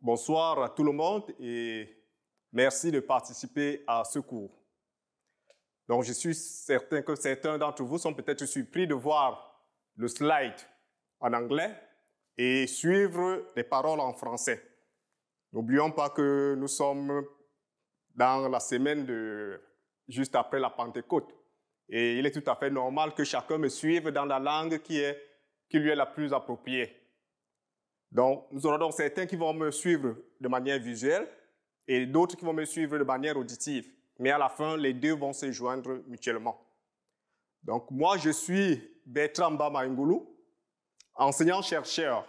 Bonsoir à tout le monde et merci de participer à ce cours. Donc, je suis certain que certains d'entre vous sont peut-être surpris de voir le slide en anglais et suivre les paroles en français. N'oublions pas que nous sommes dans la semaine juste après la Pentecôte. Et il est tout à fait normal que chacun me suive dans la langue qui lui est la plus appropriée. Donc, nous aurons donc certains qui vont me suivre de manière visuelle et d'autres qui vont me suivre de manière auditive. Mais à la fin, les deux vont se joindre mutuellement. Donc, moi, je suis Bertrand Mbama Ngoulou, enseignant-chercheur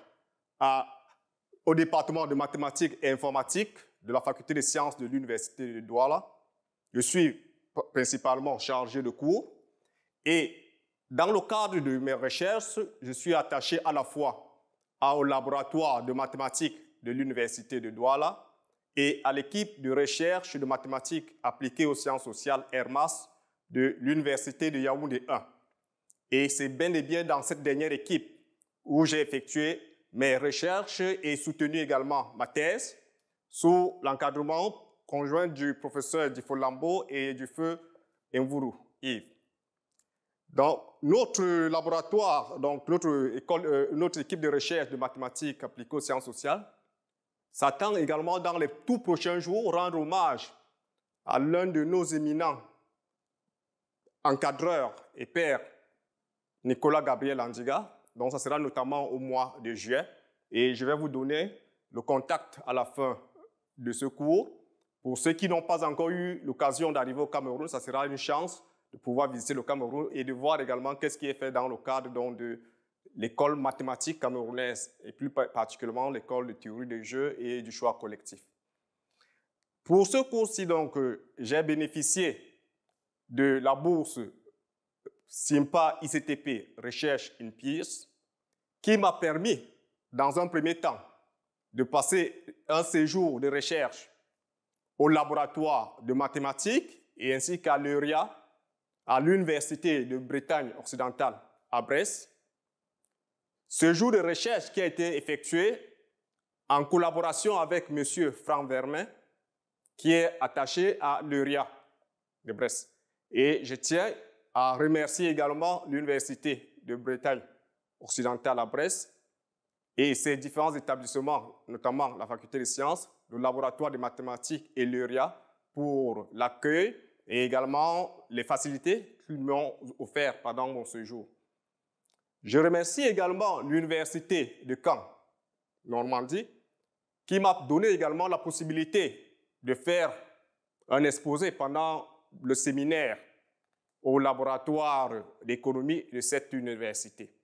au département de mathématiques et informatique de la faculté des sciences de l'Université de Douala. Je suis principalement chargé de cours et dans le cadre de mes recherches, je suis attaché à la fois au laboratoire de mathématiques de l'Université de Douala et à l'équipe de recherche de mathématiques appliquées aux sciences sociales (ERMAS) de l'Université de Yaoundé 1. Et c'est bel et bien dans cette dernière équipe où j'ai effectué mes recherches et soutenu également ma thèse sous l'encadrement conjoint du professeur Difolambo et du feu Mvuru Yves. Dans notre laboratoire, donc notre équipe de recherche de mathématiques appliquées aux sciences sociales, s'attend également dans les tout prochains jours rendre hommage à l'un de nos éminents encadreurs et pairs, Nicolas Gabriel Andiga, donc ça sera notamment au mois de juillet. Et je vais vous donner le contact à la fin de ce cours. Pour ceux qui n'ont pas encore eu l'occasion d'arriver au Cameroun, ça sera une chance de pouvoir visiter le Cameroun et de voir également qu'est-ce qui est fait dans le cadre donc, de l'école mathématique camerounaise et plus particulièrement l'école de théorie des jeux et du choix collectif. Pour ce cours-ci, donc, j'ai bénéficié de la bourse SIMPA ICTP Recherche in Peace qui m'a permis, dans un premier temps, de passer un séjour de recherche au laboratoire de mathématiques et ainsi qu'à l'EURIA, à l'Université de Bretagne occidentale à Brest. Ce jour de recherche qui a été effectué en collaboration avec M. Franck Vermin, qui est attaché à l'EURIA de Brest. Et je tiens à remercier également l'Université de Bretagne occidentale à Brest et ses différents établissements, notamment la faculté des sciences, le laboratoire de mathématiques et l'EURIA pour l'accueil et également les facilités qu'ils m'ont offertes pendant mon séjour. Je remercie également l'Université de Caen, Normandie, qui m'a donné également la possibilité de faire un exposé pendant le séminaire au laboratoire d'économie de cette université.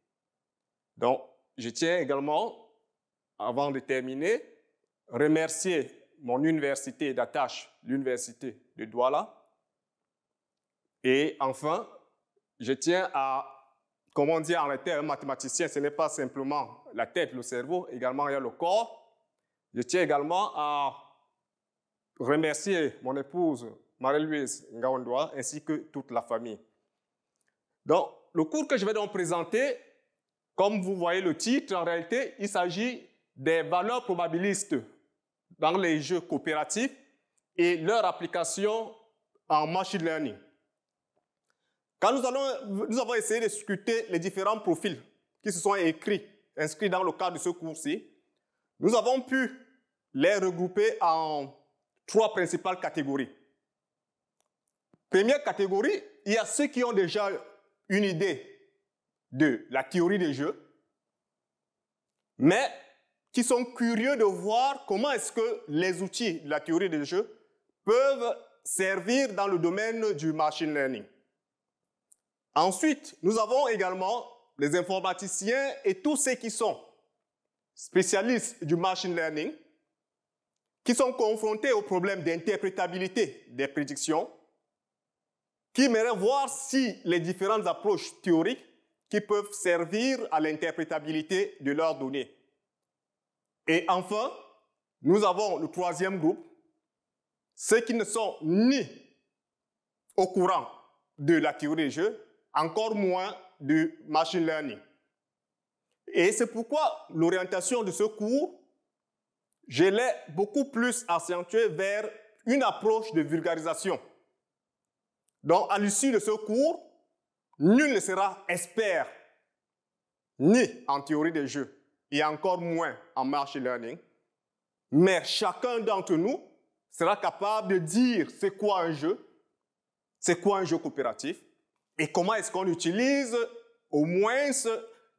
Donc, je tiens également, avant de terminer, remercier mon université d'attache, l'Université de Douala. Et enfin, je tiens à, comme on dit en termes mathématiciens, ce n'est pas simplement la tête, le cerveau, également il y a le corps. Je tiens également à remercier mon épouse Marie-Louise Ngaondoa ainsi que toute la famille. Donc, le cours que je vais donc présenter, comme vous voyez le titre, en réalité, il s'agit des valeurs probabilistes dans les jeux coopératifs et leur application en machine learning. Quand nous avons essayé de discuter les différents profils qui se sont inscrits dans le cadre de ce cours-ci, nous avons pu les regrouper en 3 principales catégories. Première catégorie, il y a ceux qui ont déjà une idée de la théorie des jeux, mais qui sont curieux de voir comment est-ce que les outils de la théorie des jeux peuvent servir dans le domaine du machine learning. Ensuite, nous avons également les informaticiens et tous ceux qui sont spécialistes du machine learning, qui sont confrontés au problème d'interprétabilité des prédictions, qui aimeraient voir si les différentes approches théoriques qui peuvent servir à l'interprétabilité de leurs données. Et enfin, nous avons le 3e groupe, ceux qui ne sont ni au courant de la théorie des jeux, encore moins du machine learning. Et c'est pourquoi l'orientation de ce cours je l'ai beaucoup plus accentué vers une approche de vulgarisation. Donc, à l'issue de ce cours, nul ne sera expert ni en théorie des jeux et encore moins en machine learning, mais chacun d'entre nous sera capable de dire c'est quoi un jeu coopératif et comment est-ce qu'on utilise au moins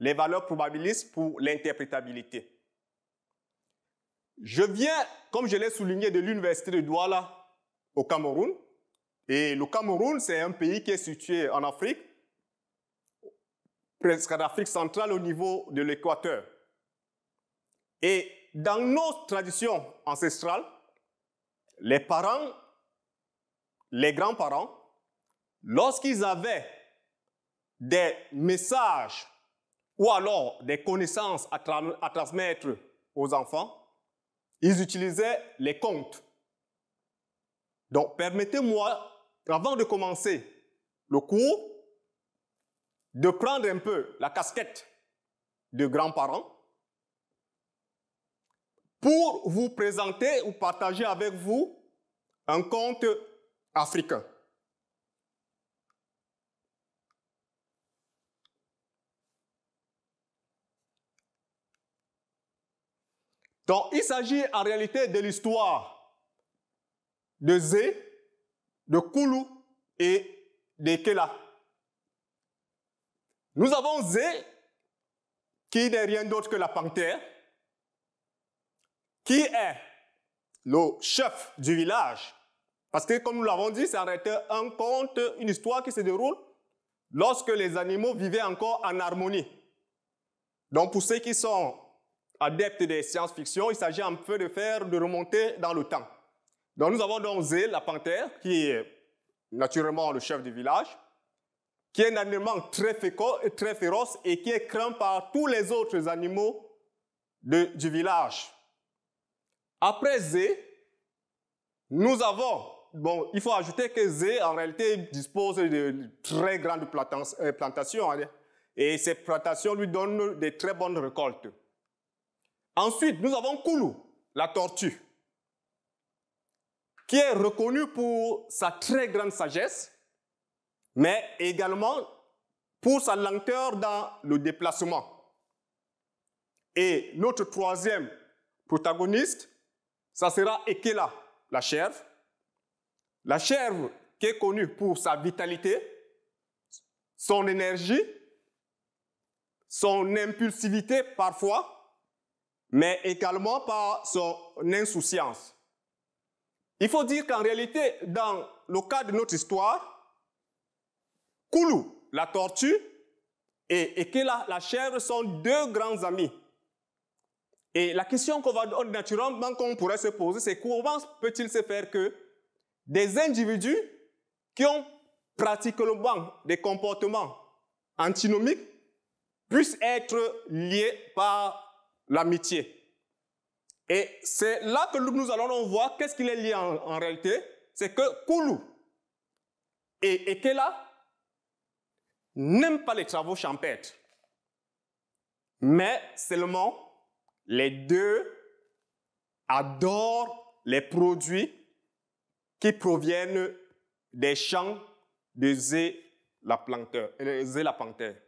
les valeurs probabilistes pour l'interprétabilité. Je viens, comme je l'ai souligné, de l'université de Douala au Cameroun. Et le Cameroun, c'est un pays qui est situé en Afrique, presque en Afrique centrale au niveau de l'équateur. Et dans nos traditions ancestrales, les parents, les grands-parents, lorsqu'ils avaient des messages ou alors des connaissances à transmettre aux enfants, ils utilisaient les contes. Donc, permettez-moi, avant de commencer le cours, de prendre un peu la casquette de grands-parents pour vous présenter ou partager avec vous un conte africain. Donc, il s'agit en réalité de l'histoire de Zé, de Koulou et de Kela. Nous avons Zé, qui n'est rien d'autre que la panthère, qui est le chef du village. Parce que, comme nous l'avons dit, c'est en réalité un conte, une histoire qui se déroule lorsque les animaux vivaient encore en harmonie. Donc, pour ceux qui sont adeptes des science-fiction, il s'agit un peu de remonter dans le temps. Donc, nous avons donc Zé, la panthère, qui est naturellement le chef du village, qui est un animal très féroce et qui est craint par tous les autres animaux du village. Après Zé, nous avons, bon, il faut ajouter que Zé, en réalité, dispose de très grandes plantations, et ces plantations lui donnent de très bonnes récoltes. Ensuite, nous avons Koulou, la tortue, qui est reconnue pour sa très grande sagesse, mais également pour sa lenteur dans le déplacement. Et notre troisième protagoniste, ça sera Ekela, la chèvre. La chèvre qui est connue pour sa vitalité, son énergie, son impulsivité parfois, mais également par son insouciance. Il faut dire qu'en réalité, dans le cas de notre histoire, Koulou, la tortue, et Ekela, la chèvre, sont deux grands amis. Et la question naturellement qu'on pourrait se poser, c'est comment peut-il se faire que des individus qui ont pratiquement des comportements antinomiques puissent être liés par l'amitié. Et c'est là que nous allons voir qu'est-ce qu'il est lié en réalité. C'est que Koulou et Ekela n'aiment pas les travaux champêtres, mais seulement les deux adorent les produits qui proviennent des champs de Zé la panthère.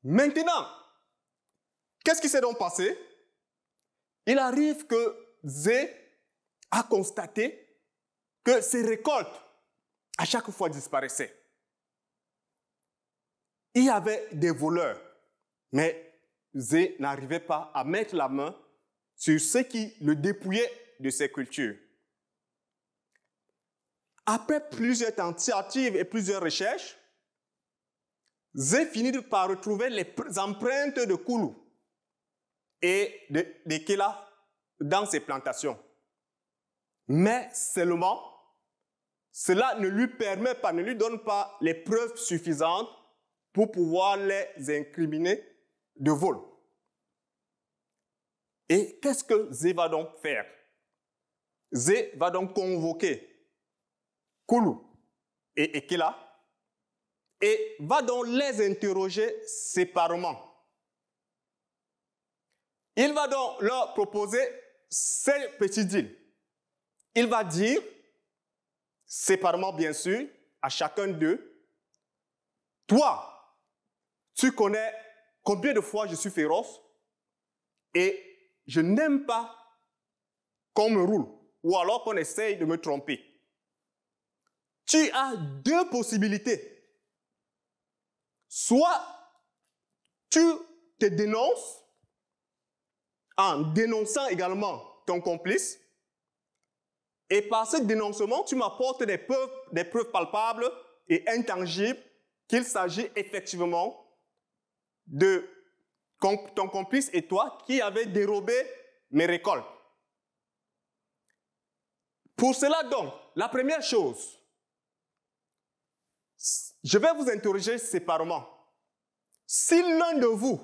Maintenant, qu'est-ce qui s'est donc passé? Il arrive que Zé a constaté que ses récoltes, à chaque fois, disparaissaient. Il y avait des voleurs, mais Zé n'arrivait pas à mettre la main sur ce qui le dépouillait de ses cultures. Après plusieurs tentatives et plusieurs recherches, Zé finit par retrouver les empreintes de Koulou et de Kela dans ses plantations. Mais seulement, cela ne lui permet pas, ne lui donne pas les preuves suffisantes pour pouvoir les incriminer de vol. Et qu'est-ce que Zé va donc faire? Zé va donc convoquer Koulou et Ekela et va donc les interroger séparément. Il va donc leur proposer ces petits deals. Il va dire, séparément bien sûr, à chacun d'eux, toi, tu connais combien de fois je suis féroce et je n'aime pas qu'on me roule ou alors qu'on essaye de me tromper. Tu as deux possibilités. Soit tu te dénonces en dénonçant également ton complice et par ce dénoncement, tu m'apportes des preuves palpables et intangibles qu'il s'agit effectivement de ton complice et toi qui avez dérobé mes récoltes. Pour cela donc, la première chose, je vais vous interroger séparément. Si l'un de vous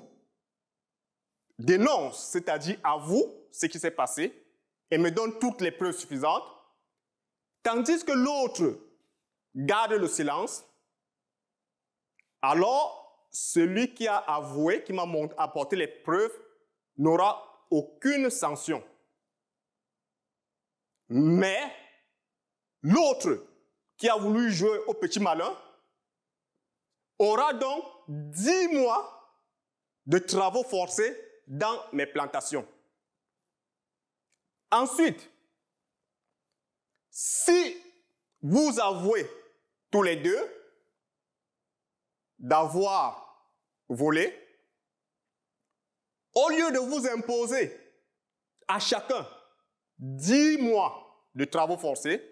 dénonce, c'est-à-dire avoue ce qui s'est passé et me donne toutes les preuves suffisantes, tandis que l'autre garde le silence, alors celui qui a avoué, qui m'a apporté les preuves, n'aura aucune sanction. Mais l'autre qui a voulu jouer au petit malin aura donc 10 mois de travaux forcés dans mes plantations. Ensuite, si vous avouez tous les deux d'avoir volé, au lieu de vous imposer à chacun 10 mois de travaux forcés,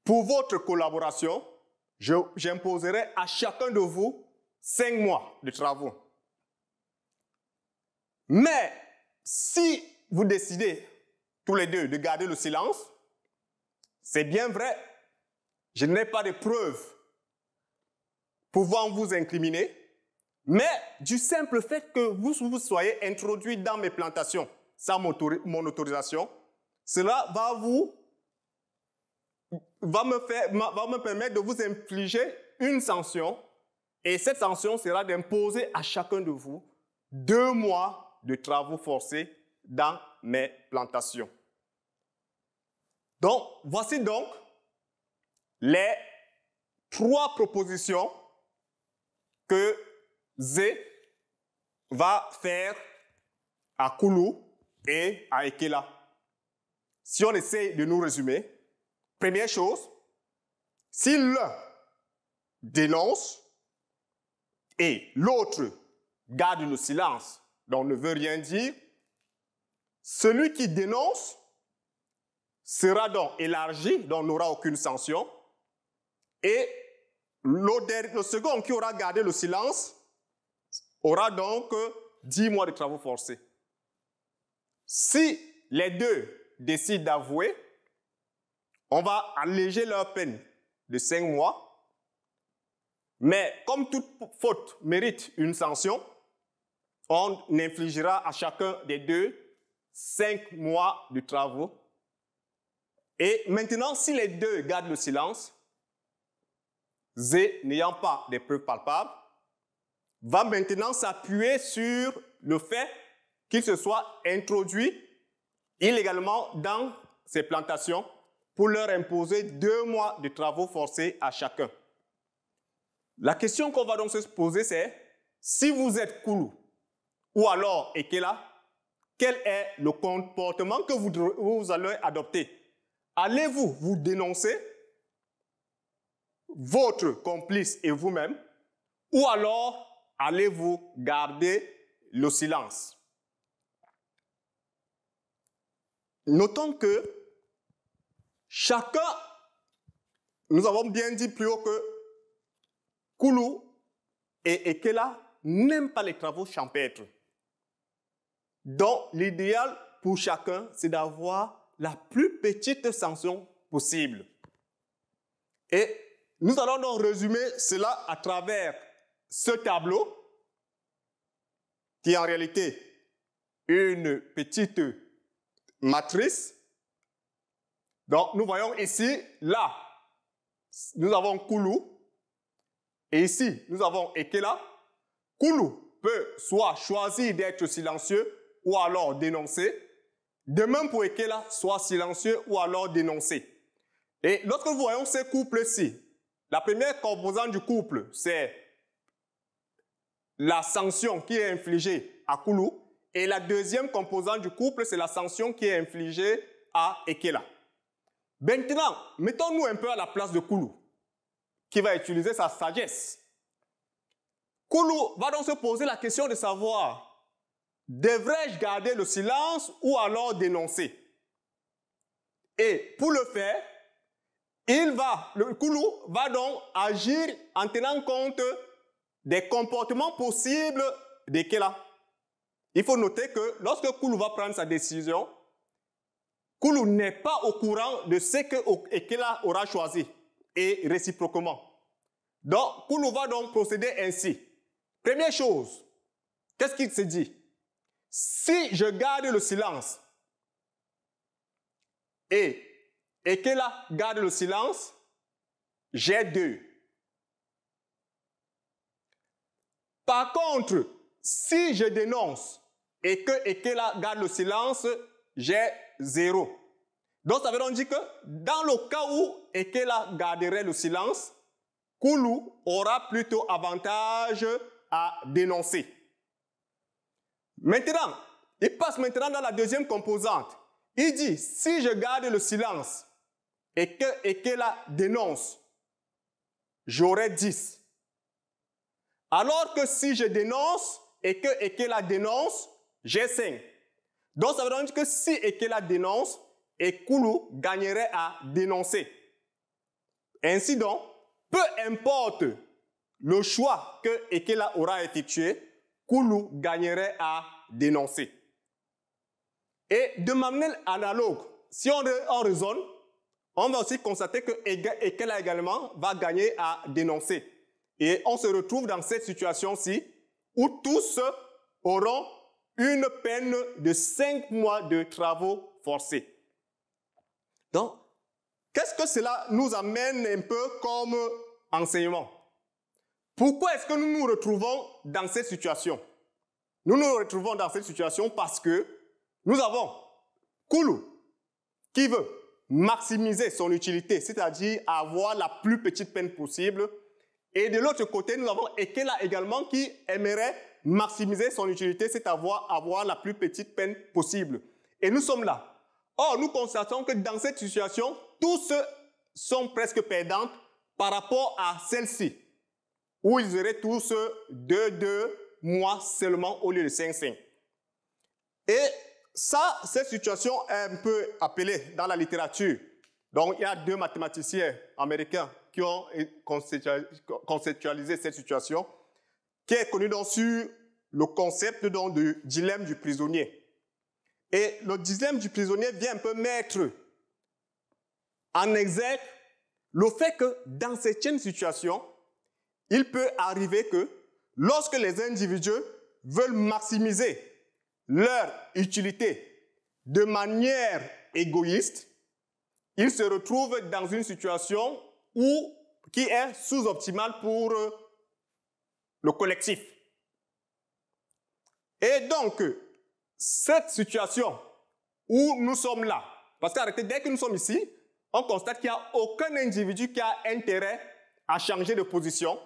pour votre collaboration, j'imposerai à chacun de vous 5 mois de travaux. Mais si vous décidez tous les deux de garder le silence, c'est bien vrai, je n'ai pas de preuves pouvant vous incriminer, mais du simple fait que vous soyez introduit dans mes plantations sans mon autorisation, cela va me permettre de vous infliger une sanction, et cette sanction sera d'imposer à chacun de vous 2 mois de travaux forcés dans mes plantations. Donc, voici donc les 3 propositions que Zé va faire à Koulou et à Ekela. Si on essaie de nous résumer, première chose, si l'un dénonce et l'autre garde le silence, donc ne veut rien dire, celui qui dénonce sera donc élargi, donc n'aura aucune sanction, et le second qui aura gardé le silence aura donc 10 mois de travaux forcés. Si les deux décident d'avouer, on va alléger leur peine de 5 mois, mais comme toute faute mérite une sanction, on infligera à chacun des deux 5 mois de travaux. Et maintenant, si les deux gardent le silence, Zé, n'ayant pas de preuves palpables, va maintenant s'appuyer sur le fait qu'il se soit introduit illégalement dans ces plantations pour leur imposer 2 mois de travaux forcés à chacun. La question qu'on va donc se poser, c'est si vous êtes Koulou ou alors Ekela, quel est le comportement que vous allez adopter? Allez-vous vous dénoncer votre complice et vous-même, ou alors allez-vous garder le silence? Notons que chacun, nous avons bien dit plus haut que Koulou et Ekela n'aiment pas les travaux champêtres. Donc, l'idéal pour chacun, c'est d'avoir la plus petite sanction possible. Et nous allons donc résumer cela à travers ce tableau, qui est en réalité une petite matrice. Donc, nous voyons ici, là, nous avons Koulou, et ici, nous avons Ekela. Koulou peut soit choisir d'être silencieux, ou alors dénoncé. De même pour Ekela, soit silencieux ou alors dénoncé. Et lorsque nous voyons ces couples-ci, la première composante du couple, c'est la sanction qui est infligée à Koulou. Et la deuxième composante du couple, c'est la sanction qui est infligée à Ekela. Maintenant, mettons-nous un peu à la place de Koulou, qui va utiliser sa sagesse. Koulou va donc se poser la question de savoir, devrais-je garder le silence ou alors dénoncer? Et pour le faire, le Koulou va donc agir en tenant compte des comportements possibles d'Ekela. Il faut noter que lorsque Koulou va prendre sa décision, Koulou n'est pas au courant de ce que Ekela aura choisi, et réciproquement. Donc, Koulou va donc procéder ainsi. Première chose, qu'est-ce qu'il se dit? Si je garde le silence et Ekela garde le silence, j'ai 2. Par contre, si je dénonce et que Ekela garde le silence, j'ai 0. Donc, ça veut donc dire que dans le cas où Ekela garderait le silence, Koulou aura plutôt avantage à dénoncer. Maintenant, il passe maintenant dans la deuxième composante. Il dit, si je garde le silence et que Ekela dénonce, j'aurai 10. Alors que si je dénonce et que Ekela dénonce, j'ai 5. Donc, ça veut donc dire que si Ekela dénonce, et Koulou gagnerait à dénoncer. Ainsi donc, peu importe le choix que Ekela aura effectué, Koulou gagnerait à dénoncer. Et de manière analogue, si on raisonne, on va aussi constater que Ekela également va gagner à dénoncer. Et on se retrouve dans cette situation-ci où tous auront une peine de 5 mois de travaux forcés. Donc, qu'est-ce que cela nous amène un peu comme enseignement? Pourquoi est-ce que nous nous retrouvons dans cette situation? Nous nous retrouvons dans cette situation parce que nous avons Koulou qui veut maximiser son utilité, c'est-à-dire avoir la plus petite peine possible. Et de l'autre côté, nous avons Ekela également qui aimerait maximiser son utilité, c'est-à-dire avoir la plus petite peine possible. Et nous sommes là. Or, nous constatons que dans cette situation, tous sont presque perdants par rapport à celle-ci, où ils auraient tous 2 mois seulement au lieu de 5. Et ça, cette situation est un peu appelée dans la littérature. Donc, il y a 2 mathématiciens américains qui ont conceptualisé cette situation, qui est connue donc sur le concept donc du dilemme du prisonnier. Et le dilemme du prisonnier vient un peu mettre en exergue le fait que dans cette situation, il peut arriver que lorsque les individus veulent maximiser leur utilité de manière égoïste, ils se retrouvent dans une situation qui est sous-optimale pour le collectif. Et donc, cette situation où nous sommes là, parce qu'arrêtez, dès que nous sommes ici, on constate qu'il n'y a aucun individu qui a intérêt à changer de position.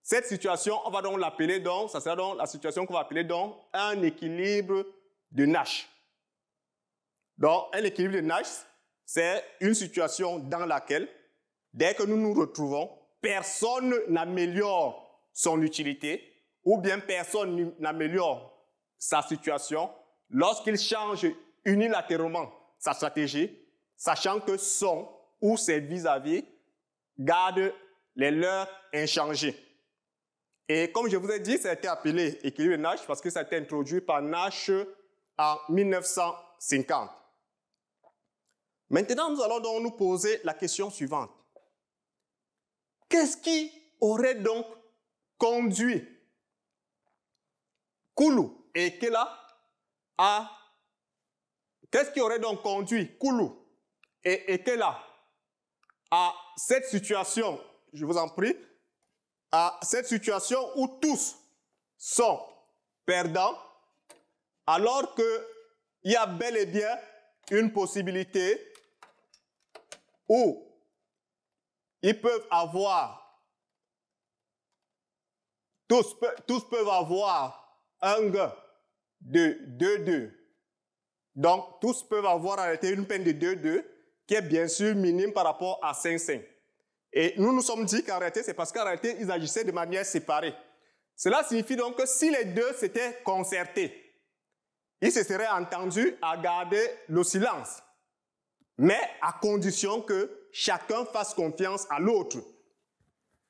Cette situation, on va donc l'appeler donc, ça sera donc la situation qu'on va appeler donc un équilibre de Nash. Donc, un équilibre de Nash, c'est une situation dans laquelle, dès que nous nous retrouvons, personne n'améliore son utilité ou bien personne n'améliore sa situation lorsqu'il change unilatéralement sa stratégie, sachant que son ou ses vis-à-vis gardent les leurs inchangés. Et comme je vous ai dit, ça a été appelé équilibre de Nash parce que ça a été introduit par Nash en 1950. Maintenant, nous allons donc nous poser la question suivante. Qu'est-ce qui aurait donc conduit Koulou et Ekela à... Qu'est-ce qui aurait donc conduit Koulou et Ekela à cette situation, je vous en prie, à cette situation où tous sont perdants, alors qu'il y a bel et bien une possibilité où ils peuvent avoir, tous peuvent avoir un gain de 2,2. Donc, tous peuvent avoir arrêté une peine de 2,2 qui est bien sûr minime par rapport à 5,5. Et nous nous sommes dit qu'en réalité, c'est parce qu'en réalité, ils agissaient de manière séparée. Cela signifie donc que si les deux s'étaient concertés, ils se seraient entendus à garder le silence, mais à condition que chacun fasse confiance à l'autre.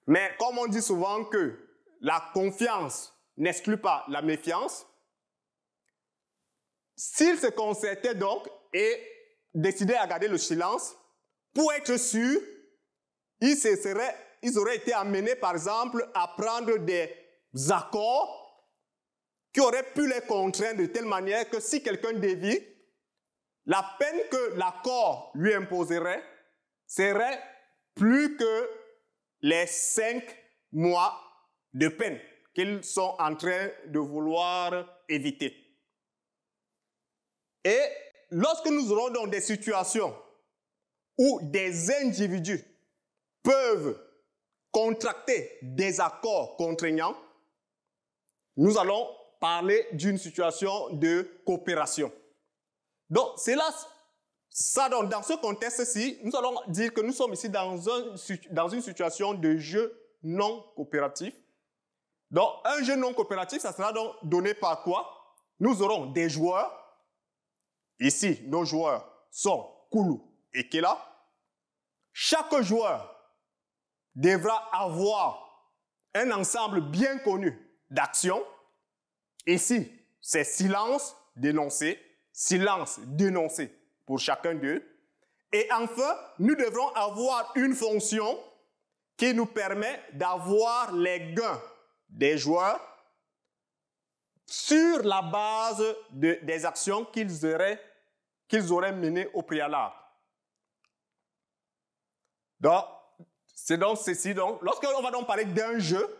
Mais comme on dit souvent que la confiance n'exclut pas la méfiance, s'ils se concertaient donc et décidaient à garder le silence, pour être sûrs, ils auraient été amenés, par exemple, à prendre des accords qui auraient pu les contraindre de telle manière que si quelqu'un dévie, la peine que l'accord lui imposerait serait plus que les 5 mois de peine qu'ils sont en train de vouloir éviter. Et lorsque nous aurons donc des situations où des individus peuvent contracter des accords contraignants, nous allons parler d'une situation de coopération. Donc, c'est là, dans ce contexte-ci, nous allons dire que nous sommes ici dans une situation de jeu non coopératif. Donc, un jeu non coopératif, ça sera donc donné par quoi? Nous aurons des joueurs. Ici, nos joueurs sont Koulou et Kela. Chaque joueur devra avoir un ensemble bien connu d'actions. Ici, c'est silence, dénoncer, silence, dénoncer pour chacun d'eux. Et enfin, nous devrons avoir une fonction qui nous permet d'avoir les gains des joueurs sur la base des actions qu'ils auraient menées au préalable. Donc, c'est donc ceci. Donc, lorsqu'on va donc parler d'un jeu,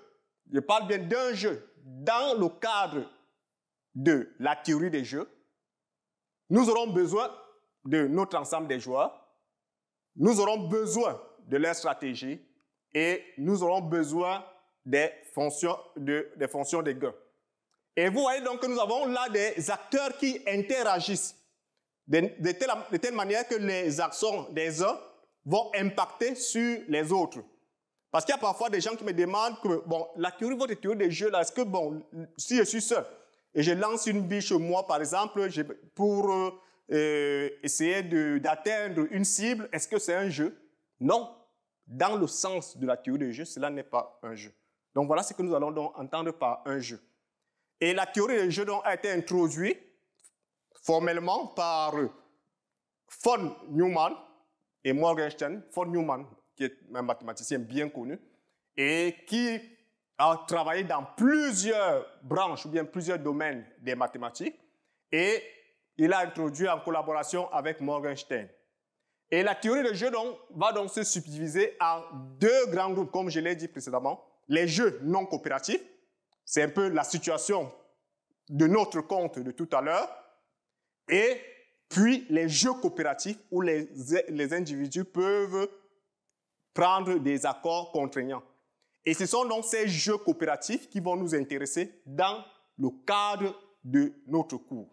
je parle bien d'un jeu dans le cadre de la théorie des jeux, nous aurons besoin de notre ensemble des joueurs, nous aurons besoin de leur stratégie et nous aurons besoin des fonctions des gains. Et vous voyez donc que nous avons là des acteurs qui interagissent de telle manière que les actions des uns vont impacter sur les autres. Parce qu'il y a parfois des gens qui me demandent que, bon, votre théorie des jeux, là, est-ce que, bon, si je suis seul et je lance une biche, moi, par exemple, pour essayer d'atteindre une cible, est-ce que c'est un jeu? Non. Dans le sens de la théorie des jeux, cela n'est pas un jeu. Donc, voilà ce que nous allons donc entendre par un jeu. Et la théorie des jeux donc, a été introduite formellement par von Neumann et Morgenstern. Von Neumann, qui est un mathématicien bien connu, et qui a travaillé dans plusieurs branches ou bien plusieurs domaines des mathématiques, et il a introduit en collaboration avec Morgenstern. Et la théorie des jeux donc, va donc se subdiviser en 2 grands groupes, comme je l'ai dit précédemment. Les jeux non coopératifs, c'est un peu la situation de notre compte de tout à l'heure, et puis les jeux coopératifs où les individus peuvent prendre des accords contraignants. Et ce sont donc ces jeux coopératifs qui vont nous intéresser dans le cadre de notre cours.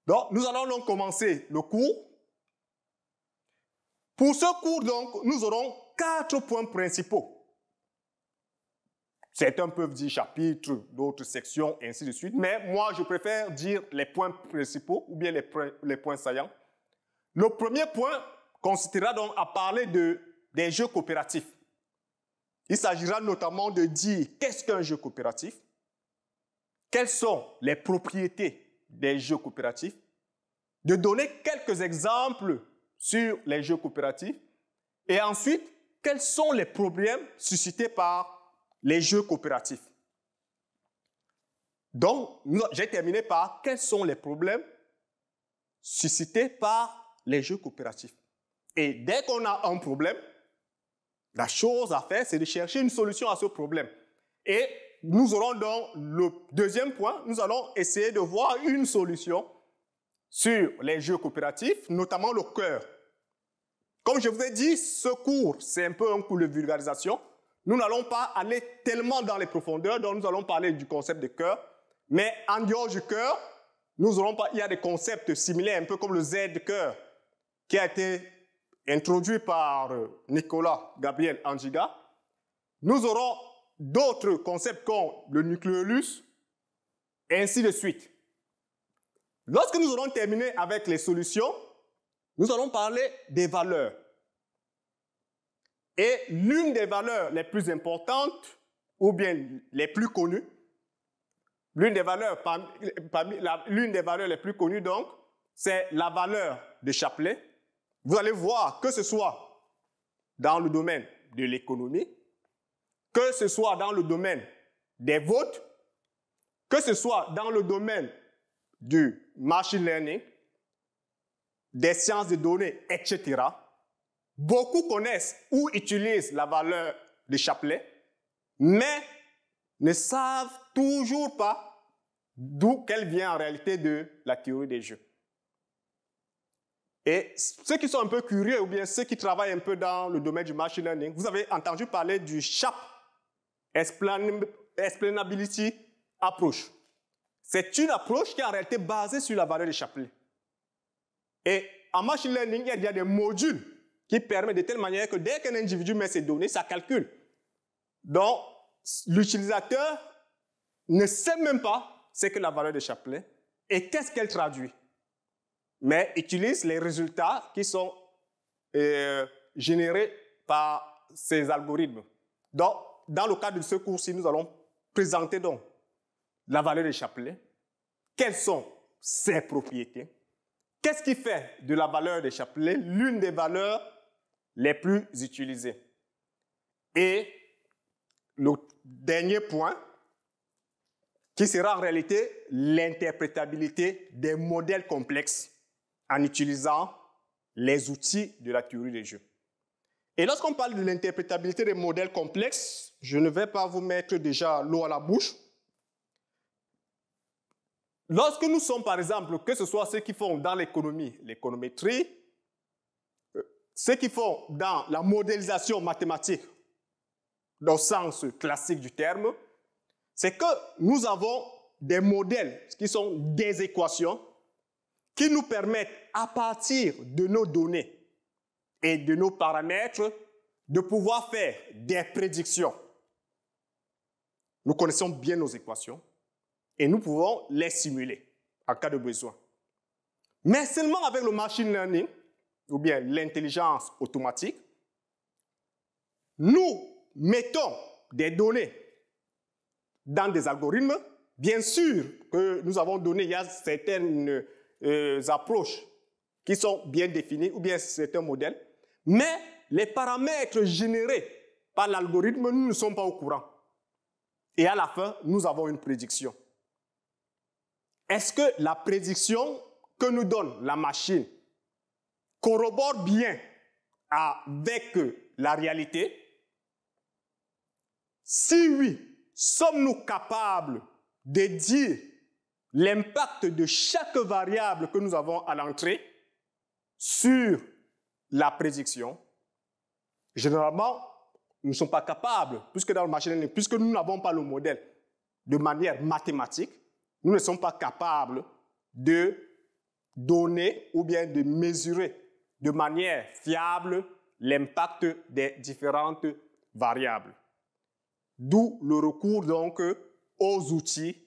Donc, nous allons donc commencer le cours. Pour ce cours, donc, nous aurons 4 points principaux. Certains peuvent dire chapitres, d'autres sections, et ainsi de suite. Mais moi, je préfère dire les points principaux ou bien les points saillants. Le premier point consistera donc à parler des jeux coopératifs. Il s'agira notamment de dire qu'est-ce qu'un jeu coopératif, quelles sont les propriétés des jeux coopératifs, de donner quelques exemples sur les jeux coopératifs et ensuite, quels sont les problèmes suscités par les jeux coopératifs. Donc, j'ai terminé par quels sont les problèmes suscités par les jeux coopératifs. Et dès qu'on a un problème, la chose à faire, c'est de chercher une solution à ce problème. Et nous aurons dans le deuxième point, nous allons essayer de voir une solution sur les jeux coopératifs, notamment le cœur. Comme je vous ai dit, ce cours, c'est un peu un cours de vulgarisation. Nous n'allons pas aller tellement dans les profondeurs, donc nous allons parler du concept de cœur. Mais en dehors du cœur, il y a des concepts similaires, un peu comme le Z-cœur, qui a été introduit par Nicolas Gabriel Anjiga. Nous aurons d'autres concepts comme le nucléolus, et ainsi de suite. Lorsque nous aurons terminé avec les solutions, nous allons parler des valeurs. Et l'une des valeurs les plus importantes, ou bien les plus connues, l'une des valeurs les plus connues, donc, c'est la valeur de Chapelet. Vous allez voir que ce soit dans le domaine de l'économie, que ce soit dans le domaine des votes, que ce soit dans le domaine du machine learning, des sciences de données, etc. Beaucoup connaissent ou utilisent la valeur de Chapelet, mais ne savent toujours pas d'où qu'elle vient en réalité de la théorie des jeux. Et ceux qui sont un peu curieux ou bien ceux qui travaillent un peu dans le domaine du machine learning, vous avez entendu parler du SHAP, Explainability Approach. C'est une approche qui est en réalité basée sur la valeur de Chapelet. Et en machine learning, il y a des modules qui permettent de telle manière que dès qu'un individu met ses données, ça calcule. Donc, l'utilisateur ne sait même pas ce que la valeur de Chapelet et qu'est-ce qu'elle traduit. Mais utilise les résultats qui sont générés par ces algorithmes. Donc, dans le cadre de ce cours-ci, nous allons présenter donc la valeur de Chapelet, quelles sont ses propriétés, qu'est-ce qui fait de la valeur de Chapelet l'une des valeurs les plus utilisées. Et le dernier point, qui sera en réalité l'interprétabilité des modèles complexes en utilisant les outils de la théorie des jeux. Et lorsqu'on parle de l'interprétabilité des modèles complexes, je ne vais pas vous mettre déjà l'eau à la bouche. Lorsque nous sommes, par exemple, que ce soit ceux qui font dans l'économie, l'économétrie, ceux qui font dans la modélisation mathématique, dans le sens classique du terme, c'est que nous avons des modèles qui sont des équations qui nous permettent, à partir de nos données et de nos paramètres, de pouvoir faire des prédictions. Nous connaissons bien nos équations et nous pouvons les simuler en cas de besoin. Mais seulement avec le machine learning, ou bien l'intelligence automatique, nous mettons des données dans des algorithmes. Bien sûr que nous avons donné, il y a certaines approches qui sont bien définies, ou bien certains modèles, mais les paramètres générés par l'algorithme, nous ne sommes pas au courant. Et à la fin, nous avons une prédiction. Est-ce que la prédiction que nous donne la machine corrobore bien avec la réalité? Si oui, sommes-nous capables de dire l'impact de chaque variable que nous avons à l'entrée sur la prédiction? Généralement, nous ne sommes pas capables, puisque dans le machine learning, puisque nous n'avons pas le modèle de manière mathématique, nous ne sommes pas capables de donner ou bien de mesurer de manière fiable l'impact des différentes variables. D'où le recours donc aux outils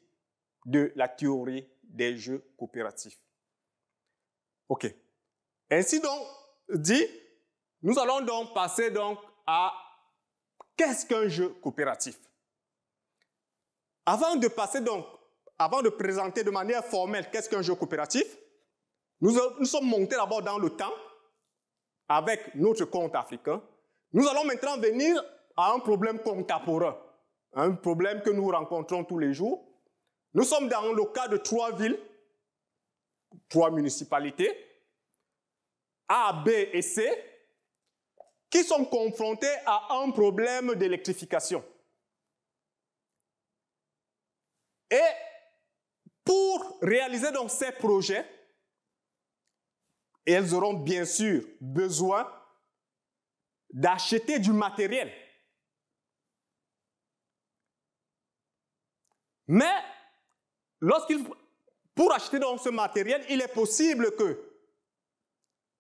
de la théorie des jeux coopératifs. OK. Ainsi donc dit, nous allons donc passer donc à qu'est-ce qu'un jeu coopératif? Avant de présenter de manière formelle qu'est-ce qu'un jeu coopératif, nous sommes montés d'abord dans le temps avec notre compte africain. Nous allons maintenant venir à un problème contemporain, un problème que nous rencontrons tous les jours. Nous sommes dans le cas de 3 villes, 3 municipalités, A, B et C, qui sont confrontées à un problème d'électrification. Et pour réaliser donc ces projets, elles auront bien sûr besoin d'acheter du matériel. Mais pour acheter donc ce matériel, il est possible que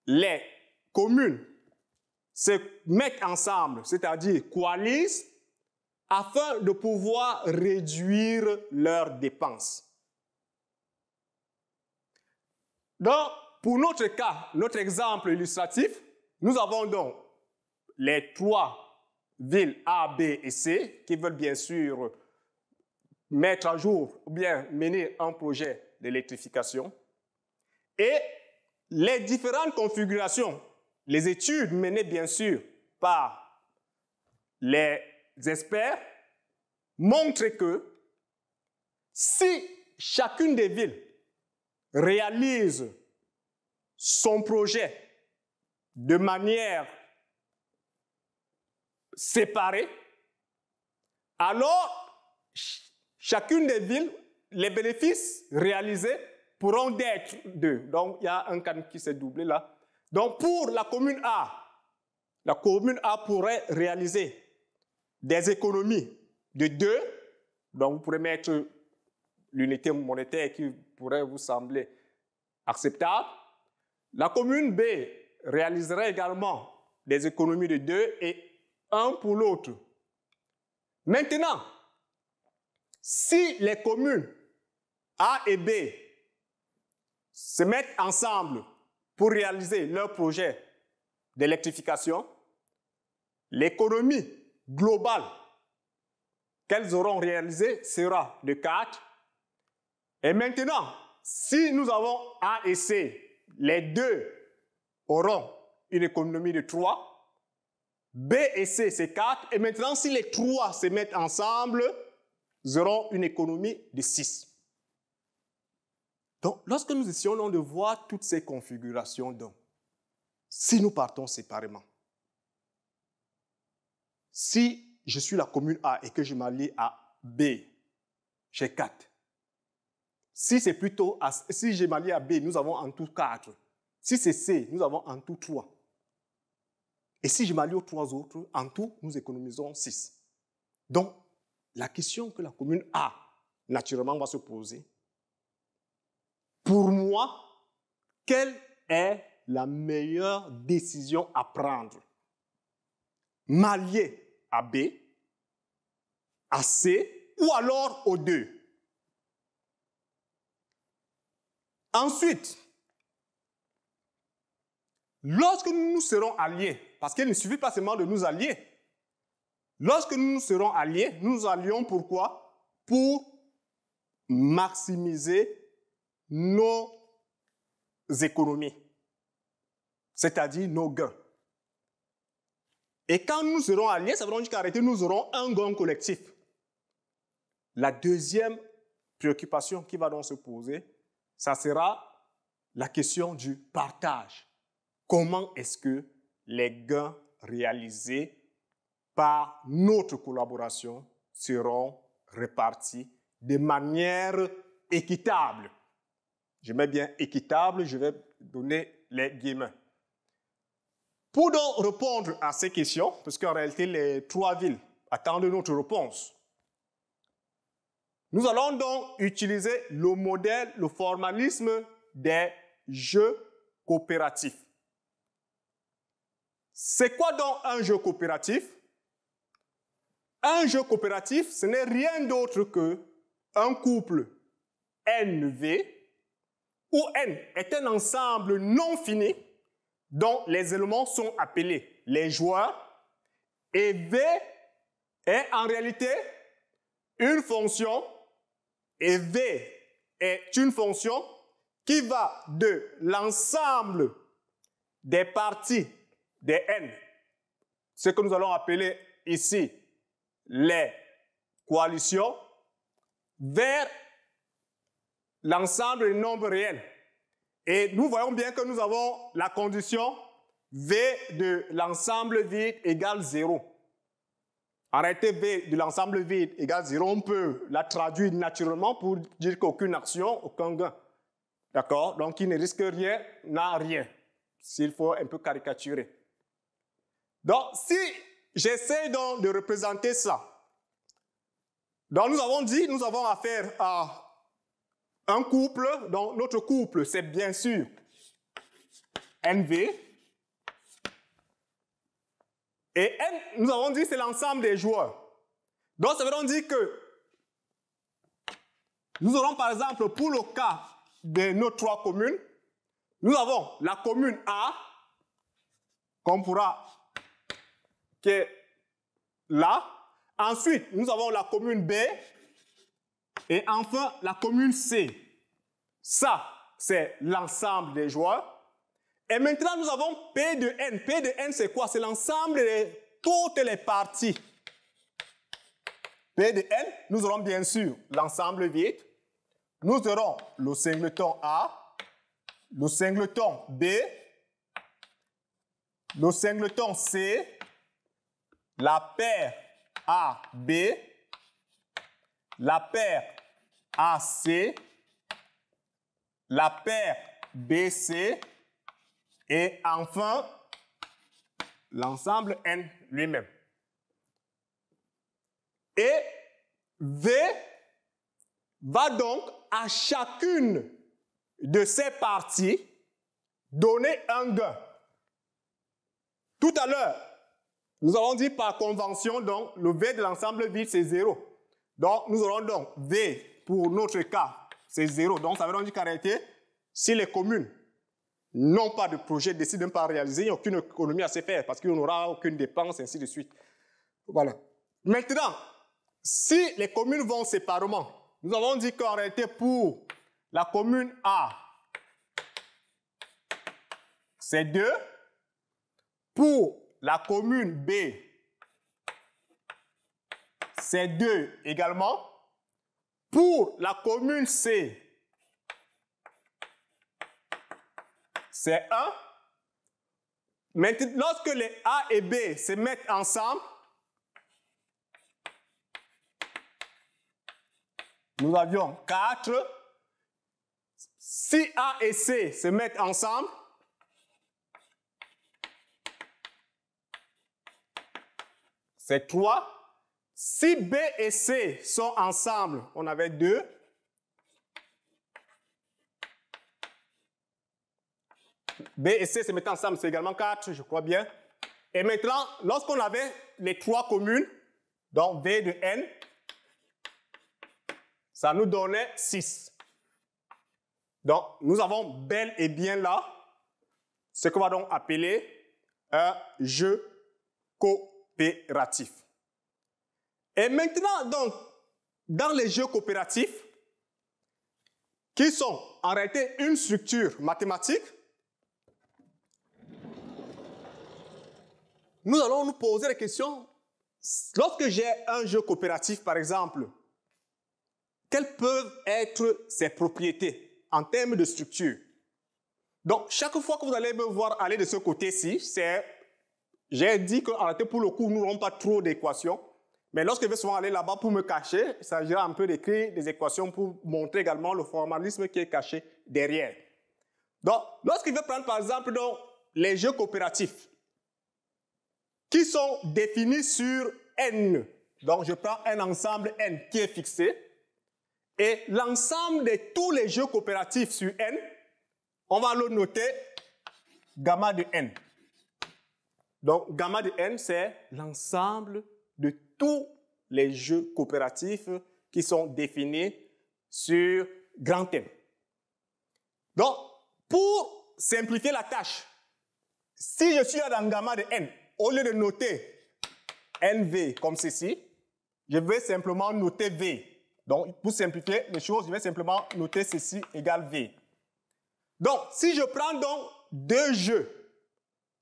les communes se mettent ensemble, c'est-à-dire coalisent, afin de pouvoir réduire leurs dépenses. Donc, pour notre cas, notre exemple illustratif, nous avons donc les 3 villes A, B et C qui veulent bien sûr mettre à jour ou bien mener un projet d'électrification. Et les différentes configurations, les études menées bien sûr par les experts montrent que si chacune des villes réalise son projet de manière séparée, alors chacune des villes, les bénéfices réalisés pourront être 2. Donc il y a un cas qui s'est doublé là. Donc pour la commune A pourrait réaliser des économies de 2. Donc vous pourrez mettre l'unité monétaire qui pourrait vous sembler acceptable. La commune B réaliserait également des économies de 2 et 1 pour l'autre. Maintenant, si les communes A et B se mettent ensemble pour réaliser leur projet d'électrification, l'économie globale qu'elles auront réalisée sera de 4. Et maintenant, si nous avons A et C, les 2 auront une économie de 3. B et C, c'est 4. Et maintenant, si les 3 se mettent ensemble, ils auront une économie de 6. Donc, lorsque nous essayons de voir toutes ces configurations, donc, si nous partons séparément, si je suis la commune A et que je m'allie à B, j'ai 4. Si c'est plutôt si je m'allie à B, nous avons en tout 4. Si c'est C, nous avons en tout 3. Et si je m'allie aux 3 autres, en tout, nous économisons 6. Donc, la question que la commune A, naturellement, va se poser, pour moi, quelle est la meilleure décision à prendre? M'allier à B, à C, ou alors aux 2? Ensuite, lorsque nous nous serons alliés, parce qu'il ne suffit pas seulement de nous allier, lorsque nous nous serons alliés, nous nous allions pourquoi? Pour maximiser nos économies, c'est-à-dire nos gains. Et quand nous serons alliés, ça veut dire qu'en réalité, nous aurons un gain collectif. La deuxième préoccupation qui va donc se poser, ça sera la question du partage. Comment est-ce que les gains réalisés par notre collaboration seront répartis de manière équitable? Je mets bien équitable, je vais donner les guillemets. Pour donc répondre à ces questions, parce qu'en réalité les 3 villes attendent notre réponse, nous allons donc utiliser le modèle, le formalisme des jeux coopératifs. C'est quoi donc un jeu coopératif? Un jeu coopératif, ce n'est rien d'autre qu'un couple NV, où N est un ensemble non fini dont les éléments sont appelés les joueurs, et V est en réalité une fonction, et V est une fonction qui va de l'ensemble des parties des N, ce que nous allons appeler ici les coalitions, vers l'ensemble des nombres réels. Et nous voyons bien que nous avons la condition V de l'ensemble vide égale 0. En réalité, V de l'ensemble vide égale 0, on peut la traduire naturellement pour dire qu'aucune action, aucun gain. D'accord? Donc, qui ne risque rien, n'a rien. S'il faut un peu caricaturer. Donc, si j'essaie donc de représenter ça, donc nous avons dit, nous avons affaire à un couple. Donc, notre couple, c'est bien sûr NV. Et N, nous avons dit, c'est l'ensemble des joueurs. Donc, ça veut donc dire que nous aurons, par exemple, pour le cas de nos trois communes, nous avons la commune A, qu'on pourra, qui est là. Ensuite, nous avons la commune B. Et enfin, la commune C. Ça, c'est l'ensemble des joueurs. Et maintenant, nous avons P de N. P de N, c'est quoi? C'est l'ensemble de toutes les parties. P de N, nous aurons bien sûr l'ensemble vide. Nous aurons le singleton A, le singleton B, le singleton C, la paire AB, la paire AC, la paire BC et enfin l'ensemble N lui-même. Et V va donc à chacune de ces parties donner un gain. Tout à l'heure, nous avons dit par convention, donc, le V de l'ensemble vide, c'est 0. Donc, nous aurons donc V, pour notre cas, c'est 0. Donc, ça veut dire qu'en réalité, si les communes n'ont pas de projet, décident de ne pas réaliser, il n'y a aucune économie à se faire, parce qu'il n'y aura aucune dépense, ainsi de suite. Voilà. Maintenant, si les communes vont séparément, nous avons dit qu'en réalité, pour la commune A, c'est 2. Pour la commune B, c'est 2 également. Pour la commune C, c'est 1. Maintenant, lorsque les A et B se mettent ensemble, nous avions 4. Si A et C se mettent ensemble, c'est 3. Si B et C sont ensemble, on avait 2. B et C se mettent ensemble, c'est également 4, je crois bien. Et maintenant, lorsqu'on avait les trois communes, donc V de N, ça nous donnait 6. Donc, nous avons bel et bien là ce qu'on va donc appeler un jeu coopératif. Et maintenant, donc, dans les jeux coopératifs, qui sont en réalité une structure mathématique, nous allons nous poser la question, lorsque j'ai un jeu coopératif, par exemple, quelles peuvent être ses propriétés en termes de structure? Donc, chaque fois que vous allez me voir aller de ce côté-ci, j'ai dit qu'en réalité, pour le coup, nous n'aurons pas trop d'équations. Mais lorsque je vais souvent aller là-bas pour me cacher, il s'agira un peu d'écrire des équations pour montrer également le formalisme qui est caché derrière. Donc, lorsqu'il veut prendre par exemple donc, les jeux coopératifs qui sont définis sur N, donc je prends un ensemble N qui est fixé, et l'ensemble de tous les jeux coopératifs sur N, on va le noter gamma de N. Donc, gamma de N, c'est l'ensemble de tous les jeux coopératifs qui sont définis sur grand N. Donc, pour simplifier la tâche, si je suis dans gamma de N, au lieu de noter NV comme ceci, je vais simplement noter V. Donc, pour simplifier les choses, je vais simplement noter ceci égale V. Donc, si je prends donc deux jeux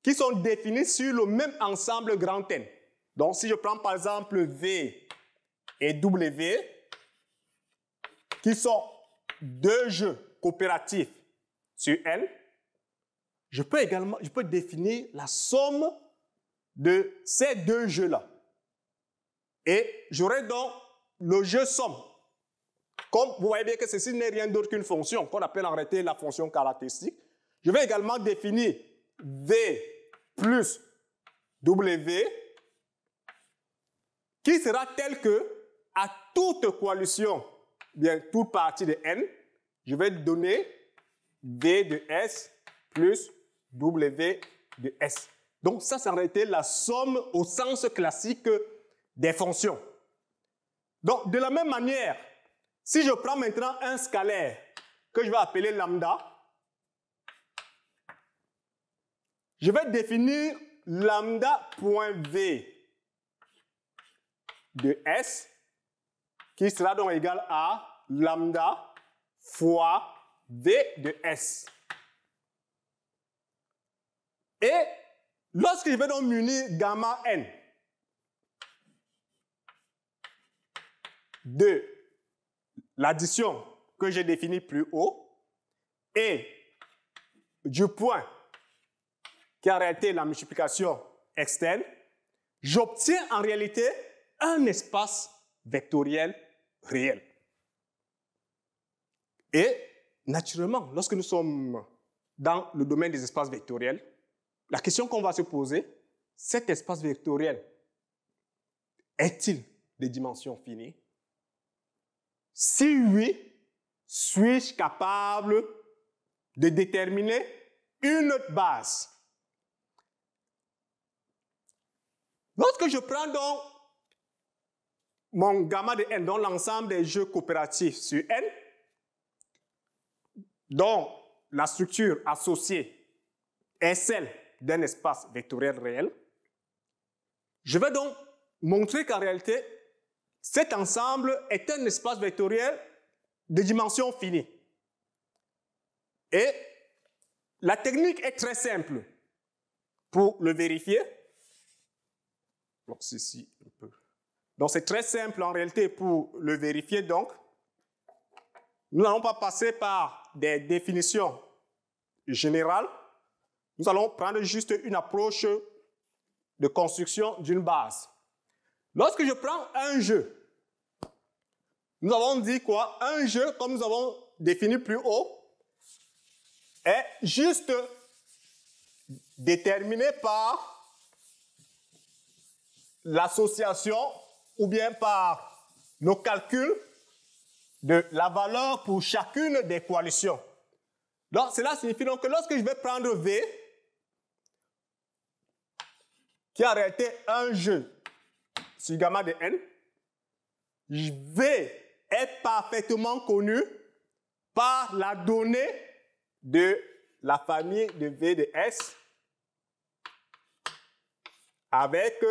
qui sont définis sur le même ensemble grand N, donc si je prends par exemple V et W, qui sont deux jeux coopératifs sur N, je peux définir la somme de ces deux jeux-là. Et j'aurai donc le jeu somme. Comme vous voyez bien que ceci n'est rien d'autre qu'une fonction qu'on appelle en réalité la fonction caractéristique. Je vais également définir V plus W qui sera tel que à toute coalition, bien toute partie de N, je vais donner V de S plus W de S. Donc ça, c'est en réalité la somme au sens classique des fonctions. Donc de la même manière, si je prends maintenant un scalaire que je vais appeler lambda, je vais définir lambda.v de S qui sera donc égal à lambda fois V de S. Et lorsque je vais donc munir gamma n de l'addition que j'ai définie plus haut et du point qui est en réalité la multiplication externe, j'obtiens en réalité un espace vectoriel réel. Et naturellement, lorsque nous sommes dans le domaine des espaces vectoriels, la question qu'on va se poser, cet espace vectoriel est-il de dimension finie? Si oui, suis-je capable de déterminer une base? Lorsque je prends donc mon gamma de n, donc l'ensemble des jeux coopératifs sur n, dont la structure associée est celle d'un espace vectoriel réel, je vais donc montrer qu'en réalité, cet ensemble est un espace vectoriel de dimension finie. Et la technique est très simple pour le vérifier. Donc, ceci un peu. Donc, c'est très simple en réalité pour le vérifier. Donc, nous n'allons pas passer par des définitions générales. Nous allons prendre juste une approche de construction d'une base. Lorsque je prends un jeu, nous avons dit quoi? Un jeu, comme nous avons défini plus haut, est juste déterminé par l'association ou bien par nos calculs de la valeur pour chacune des coalitions. Donc, cela signifie donc que lorsque je vais prendre V, qui est en réalité un jeu sur gamma de n, V est parfaitement connu par la donnée de la famille de V de S avec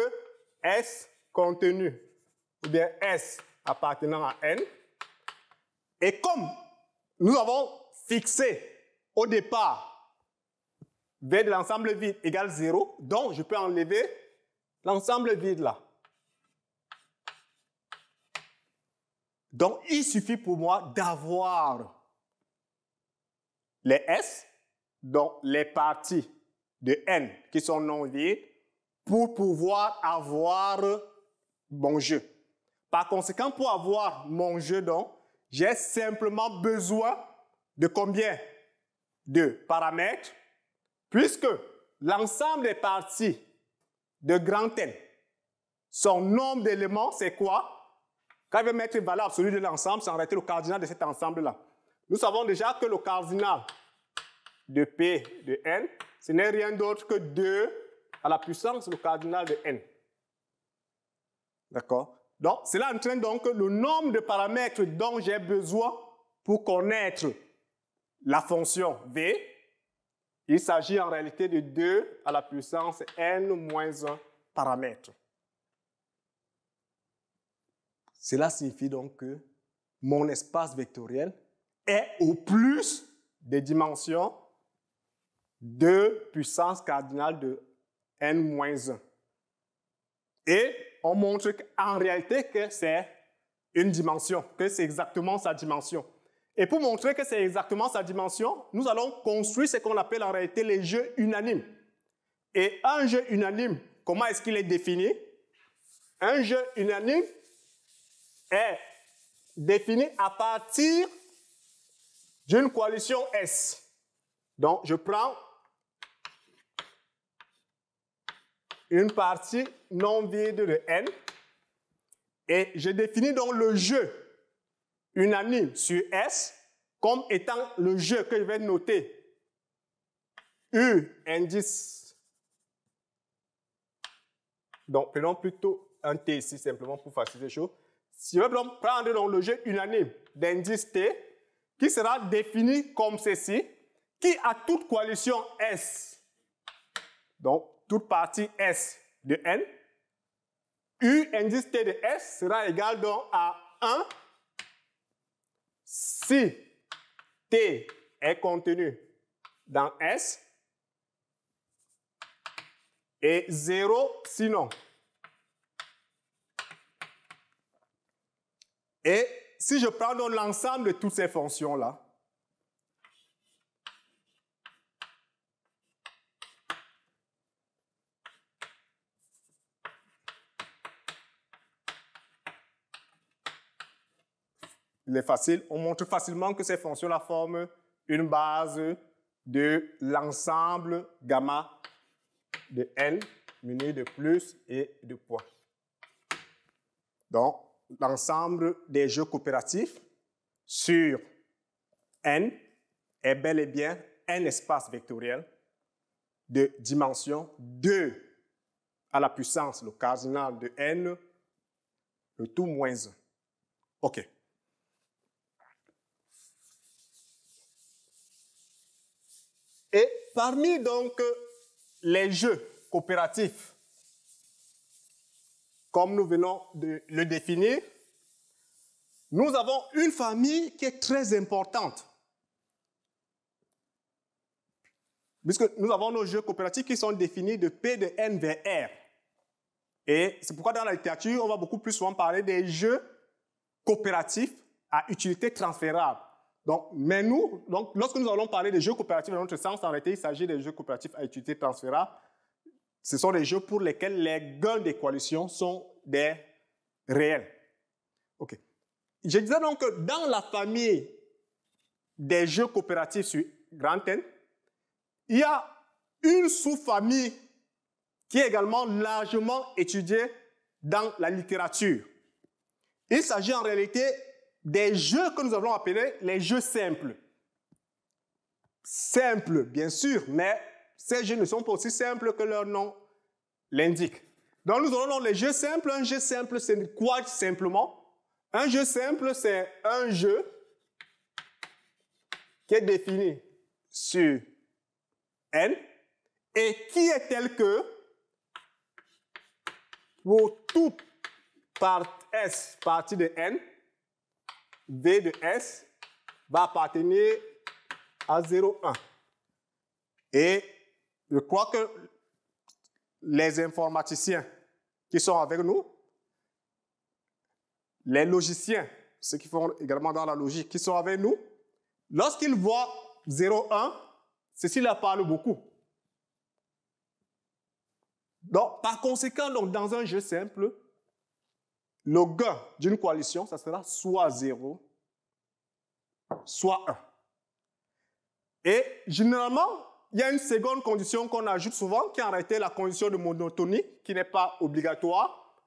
S contenu, ou bien S appartenant à n. Et comme nous avons fixé au départ V de l'ensemble vide égale 0, donc je peux enlever l'ensemble vide là. Donc, il suffit pour moi d'avoir les S, donc les parties de n qui sont non vides, pour pouvoir avoir mon jeu. Par conséquent, pour avoir mon jeu, donc, j'ai simplement besoin de combien de paramètres, puisque l'ensemble des parties de grand N, son nombre d'éléments, c'est quoi? Quand je vais mettre une valeur absolue de l'ensemble, c'est en réalité le cardinal de cet ensemble-là. Nous savons déjà que le cardinal de P de n, ce n'est rien d'autre que 2 à la puissance le cardinal de n. D'accord? Donc, cela entraîne donc le nombre de paramètres dont j'ai besoin pour connaître la fonction V. Il s'agit en réalité de 2 à la puissance n moins 1 paramètres. Cela signifie donc que mon espace vectoriel est au plus des dimensions 2 puissance cardinale de n-1. Et on montre qu'en réalité que c'est une dimension, que c'est exactement sa dimension. Et pour montrer que c'est exactement sa dimension, nous allons construire ce qu'on appelle en réalité les jeux unanimes. Et un jeu unanime, comment est-ce qu'il est défini? Un jeu unanime est défini à partir d'une coalition S. Donc, je prends une partie non vide de N et je définis donc le jeu unanime sur S comme étant le jeu que je vais noter U indice. Donc, prenons plutôt un T ici simplement pour faciliter les choses. Si je vais prendre donc le jeu unanime d'indice T qui sera défini comme ceci, qui a toute coalition S, donc toute partie S de N, U indice T de S sera égal donc à 1 si T est contenu dans S et 0 sinon. Et si je prends donc l'ensemble de toutes ces fonctions-là, il est facile, on montre facilement que ces fonctions-là forment une base de l'ensemble gamma de N muni de plus et de points. Donc, l'ensemble des jeux coopératifs sur N est bel et bien un espace vectoriel de dimension 2 à la puissance, le cardinal de N, le tout moins 1. OK. Et parmi donc les jeux coopératifs, comme nous venons de le définir, nous avons une famille qui est très importante. Puisque nous avons nos jeux coopératifs qui sont définis de P de N vers R. Et c'est pourquoi dans la littérature, on va beaucoup plus souvent parler des jeux coopératifs à utilité transférable. Donc, lorsque nous allons parler des jeux coopératifs dans notre sens, en réalité, il s'agit des jeux coopératifs à utilité transférable. Ce sont des jeux pour lesquels les gains des coalitions sont des réels. OK. Je disais donc que dans la famille des jeux coopératifs sur grand N, il y a une sous-famille qui est également largement étudiée dans la littérature. Il s'agit en réalité des jeux que nous allons appeler les jeux simples. Simples, bien sûr, mais ces jeux ne sont pas aussi simples que leur nom l'indique. Donc nous aurons les jeux simples. Un jeu simple, c'est quoi simplement? Un jeu simple, c'est un jeu qui est défini sur N et qui est tel que pour toute S partie de N, V de S va appartenir à 0, 1. Et je crois que les informaticiens qui sont avec nous, les logiciens, ceux qui font également dans la logique, qui sont avec nous, lorsqu'ils voient 0, 1, ceci leur parle beaucoup. Donc, par conséquent, donc, dans un jeu simple, le gain d'une coalition, ça sera soit 0, soit 1. Et généralement, il y a une seconde condition qu'on ajoute souvent, qui est en réalité la condition de monotonie, qui n'est pas obligatoire.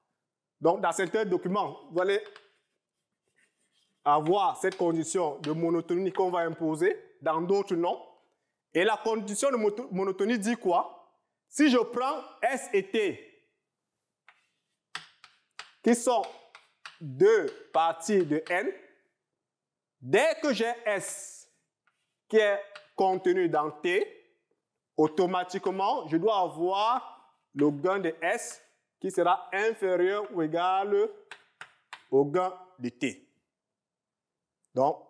Donc, dans certains documents, vous allez avoir cette condition de monotonie qu'on va imposer, dans d'autres non. Et la condition de monotonie dit quoi? Si je prends S et T, qui sont deux parties de N, dès que j'ai S qui est contenu dans T, automatiquement, je dois avoir le gain de S qui sera inférieur ou égal au gain de T. Donc,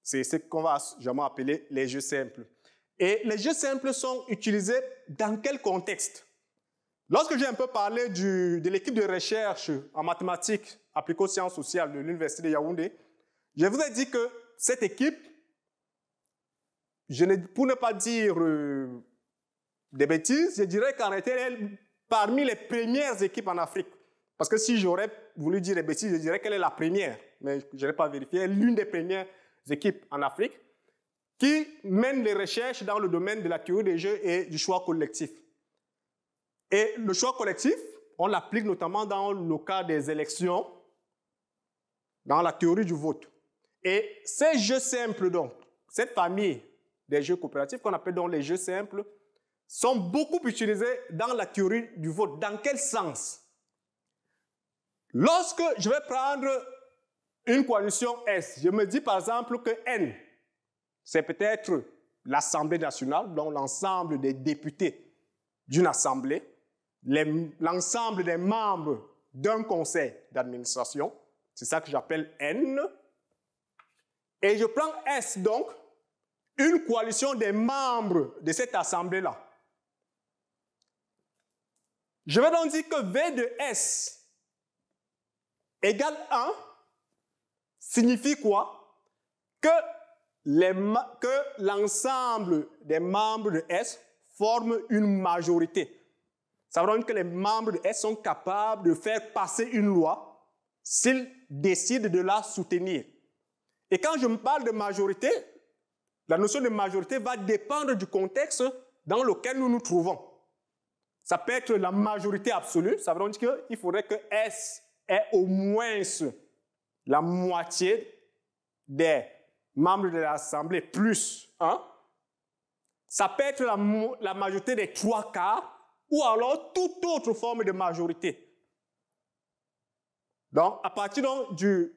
c'est ce qu'on va jamais appeler les jeux simples. Et les jeux simples sont utilisés dans quel contexte? Lorsque j'ai un peu parlé de l'équipe de recherche en mathématiques appliquées aux sciences sociales de l'Université de Yaoundé, je vous ai dit que cette équipe, pour ne pas dire des bêtises, je dirais qu'en réalité, elle est parmi les premières équipes en Afrique. parce que si j'aurais voulu dire des bêtises, je dirais qu'elle est la première, mais je n'ai pas vérifié, l'une des premières équipes en Afrique qui mène les recherches dans le domaine de la théorie des jeux et du choix collectif. Et le choix collectif, on l'applique notamment dans le cas des élections, dans la théorie du vote. Et ces jeux simples, donc, cette famille des jeux coopératifs qu'on appelle donc les jeux simples, sont beaucoup utilisés dans la théorie du vote. Dans quel sens? Lorsque je vais prendre une coalition S, je me dis par exemple que N, c'est peut-être l'Assemblée nationale, donc l'ensemble des députés d'une assemblée, l'ensemble des membres d'un conseil d'administration, c'est ça que j'appelle N. Et je prends S, donc, une coalition des membres de cette assemblée-là. Je vais donc dire que V de S égale 1 signifie quoi? Que l'ensemble des membres de S forment une majorité. Ça veut dire que les membres de S sont capables de faire passer une loi s'ils décident de la soutenir. Et quand je me parle de majorité, la notion de majorité va dépendre du contexte dans lequel nous nous trouvons. Ça peut être la majorité absolue, ça veut dire qu'il faudrait que S ait au moins la moitié des membres de l'Assemblée plus 1. Ça peut être la majorité des 3/4 ou alors toute autre forme de majorité. Donc, à partir donc, de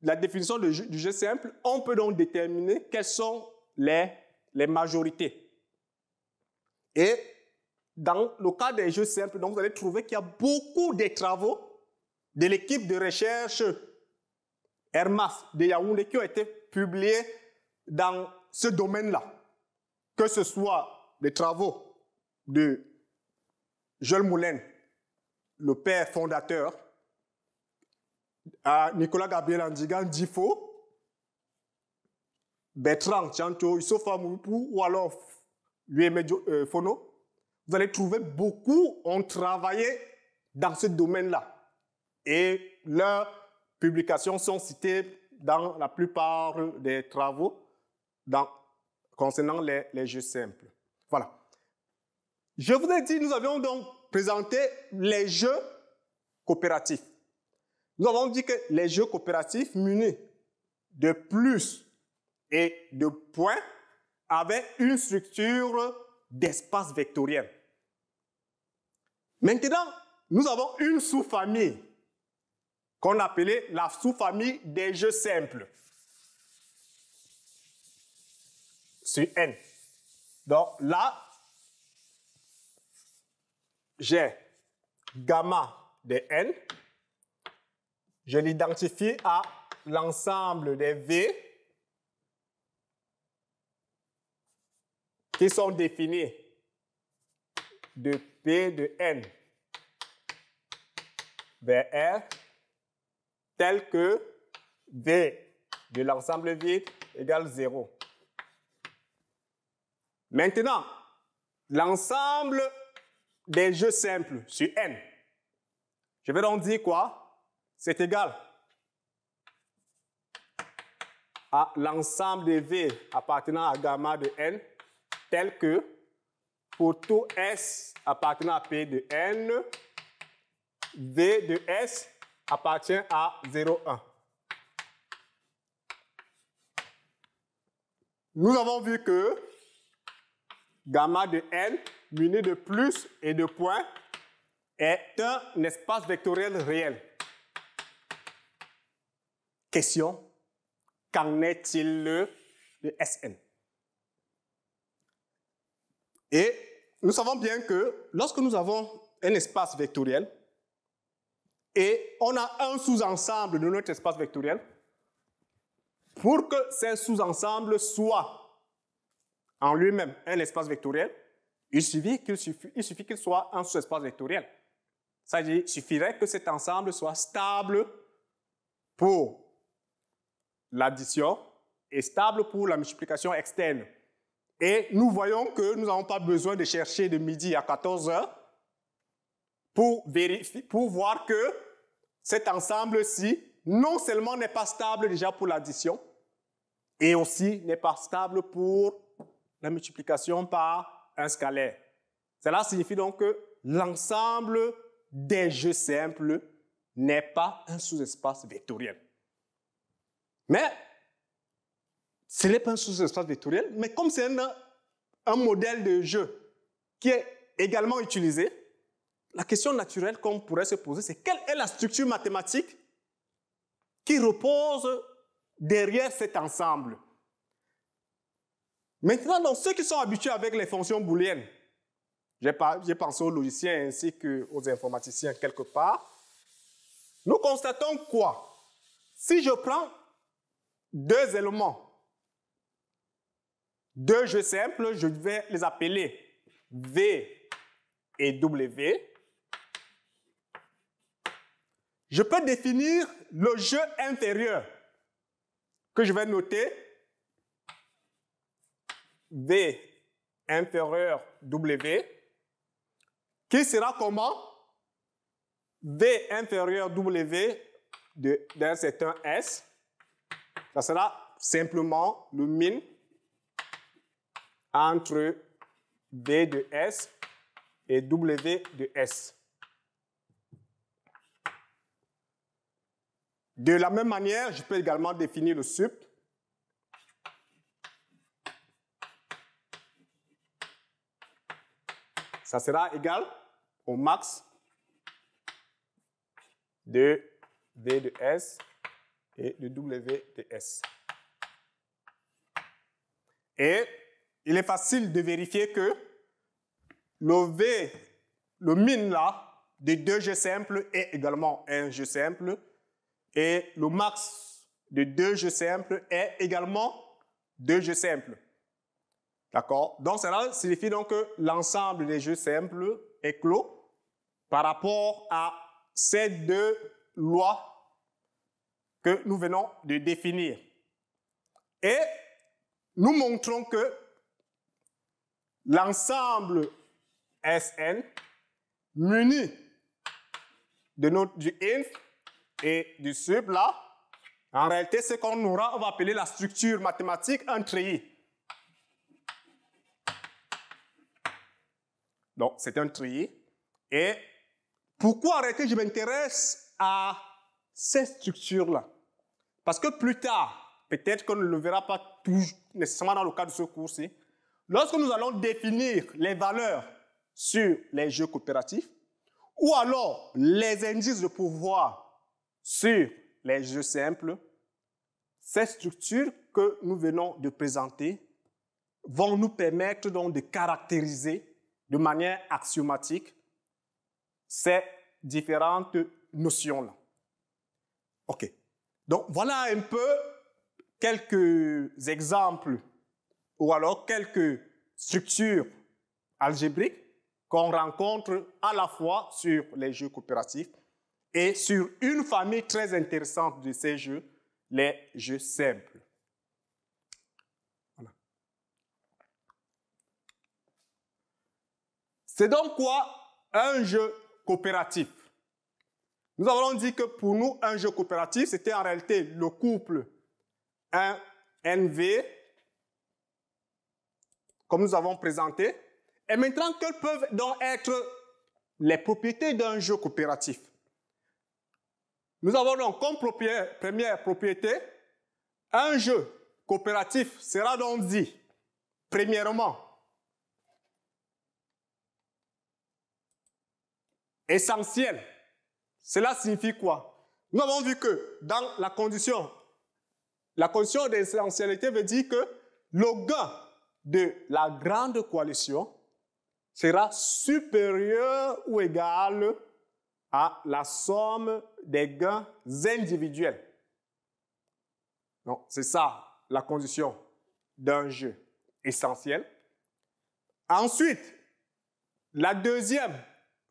la définition du jeu simple, on peut donc déterminer quelles sont les majorités. Et dans le cas des jeux simples, donc, vous allez trouver qu'il y a beaucoup de travaux de l'équipe de recherche Hermas de Yaoundé qui ont été publiés dans ce domaine-là. Que ce soit les travaux de Jules Moulin, le père fondateur, à Nicolas Gabriel Andigan Difo, Bertrand Tianto, Issofa Moupou ou alors Luemé Fono, vous allez trouver beaucoup ont travaillé dans ce domaine-là. Et leurs publications sont citées dans la plupart des travaux concernant les jeux simples. Voilà. Je vous ai dit, nous avions donc présenté les jeux coopératifs. Nous avons dit que les jeux coopératifs munis de plus et de points avaient une structure d'espace vectoriel. Maintenant, nous avons une sous-famille qu'on appelait la sous-famille des jeux simples sur N. Donc là, j'ai gamma de N. Je l'identifie à l'ensemble des V qui sont définis de P de N vers R tel que V de l'ensemble vide égale 0. Maintenant, l'ensemble des jeux simples sur N, je vais donc dire quoi? C'est égal à l'ensemble des V appartenant à gamma de N tel que pour tout S appartenant à P de N, V de S appartient à 0,1. Nous avons vu que gamma de N muni de plus et de point est un espace vectoriel réel. Question, qu'en est-il de Sn? Et nous savons bien que lorsque nous avons un espace vectoriel et on a un sous-ensemble de notre espace vectoriel, pour que ce sous-ensemble soit en lui-même un espace vectoriel, il suffit qu'il soit un sous-espace vectoriel. Ça veut dire qu'il suffirait que cet ensemble soit stable pour l'addition est stable pour la multiplication externe. Et nous voyons que nous n'avons pas besoin de chercher de midi à 14 heures pour voir que cet ensemble-ci, non seulement n'est pas stable déjà pour l'addition, et aussi n'est pas stable pour la multiplication par un scalaire. Cela signifie donc que l'ensemble des jeux simples n'est pas un sous-espace vectoriel. Mais, ce n'est pas un sous-espace vectoriel, mais comme c'est un modèle de jeu qui est également utilisé, la question naturelle qu'on pourrait se poser, c'est quelle est la structure mathématique qui repose derrière cet ensemble? Maintenant, donc, ceux qui sont habitués avec les fonctions booléennes, j'ai pensé aux logiciens ainsi qu'aux informaticiens quelque part, nous constatons quoi? Si je prends deux éléments, deux jeux simples, je vais les appeler V et W. Je peux définir le jeu inférieur que je vais noter V inférieur W, qui sera comment? V inférieur W d'un certain S, ça sera simplement le min entre V de S et W de S. De la même manière, je peux également définir le sup. Ça sera égal au max de V de S et de W de S. Et il est facile de vérifier que le V, le min là, de deux jeux simples est également un jeu simple. Et le max de deux jeux simples est également deux jeux simples. D'accord? Donc, cela signifie donc que l'ensemble des jeux simples est clos par rapport à ces deux lois que nous venons de définir. Et nous montrons que l'ensemble Sn muni du inf et du sub là, en réalité, ce qu'on aura, on va appeler la structure mathématique un treillis. Donc, c'est un treillis. Et pourquoi en réalité je m'intéresse à ces structures-là? Parce que plus tard, peut-être qu'on ne le verra pas toujours, nécessairement dans le cadre de ce cours-ci, lorsque nous allons définir les valeurs sur les jeux coopératifs, ou alors les indices de pouvoir sur les jeux simples, ces structures que nous venons de présenter vont nous permettre donc de caractériser de manière axiomatique ces différentes notions-là. OK. Donc, voilà un peu quelques exemples ou alors quelques structures algébriques qu'on rencontre à la fois sur les jeux coopératifs et sur une famille très intéressante de ces jeux, les jeux simples. Voilà. C'est donc quoi un jeu coopératif? Nous avons dit que pour nous, un jeu coopératif, c'était en réalité le couple 1 NV, comme nous avons présenté. Et maintenant, quelles peuvent donc être les propriétés d'un jeu coopératif? Nous avons donc comme première propriété, un jeu coopératif sera donc dit, premièrement, essentiel. Cela signifie quoi? Nous avons vu que dans la condition d'essentialité veut dire que le gain de la grande coalition sera supérieur ou égal à la somme des gains individuels. Donc, c'est ça la condition d'un jeu essentiel. Ensuite, la deuxième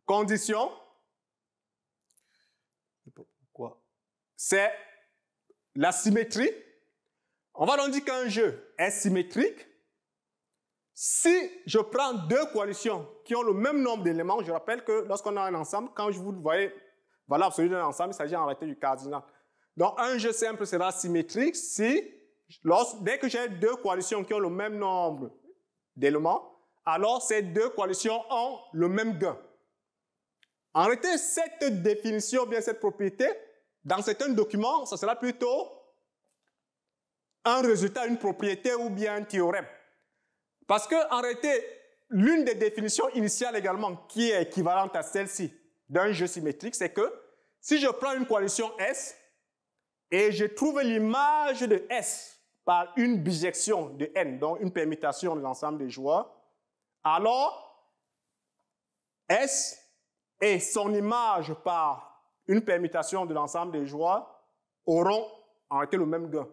condition, c'est la symétrie. On va donc dire qu'un jeu est symétrique si je prends deux coalitions qui ont le même nombre d'éléments. Je rappelle que lorsqu'on a un ensemble, quand vous voyez valeur absolue d'un ensemble, il s'agit en réalité du cardinal. Donc, un jeu simple sera symétrique si, dès que j'ai deux coalitions qui ont le même nombre d'éléments, alors ces deux coalitions ont le même gain. En réalité, cette définition, bien cette propriété, dans certains documents, ça sera plutôt un résultat, une propriété ou bien un théorème. Parce qu'en réalité, l'une des définitions initiales également, qui est équivalente à celle-ci d'un jeu symétrique, c'est que si je prends une coalition S et je trouve l'image de S par une bijection de N, donc une permutation de l'ensemble des joueurs, alors S et son image par une permutation de l'ensemble des joueurs auront en réalité le même gain.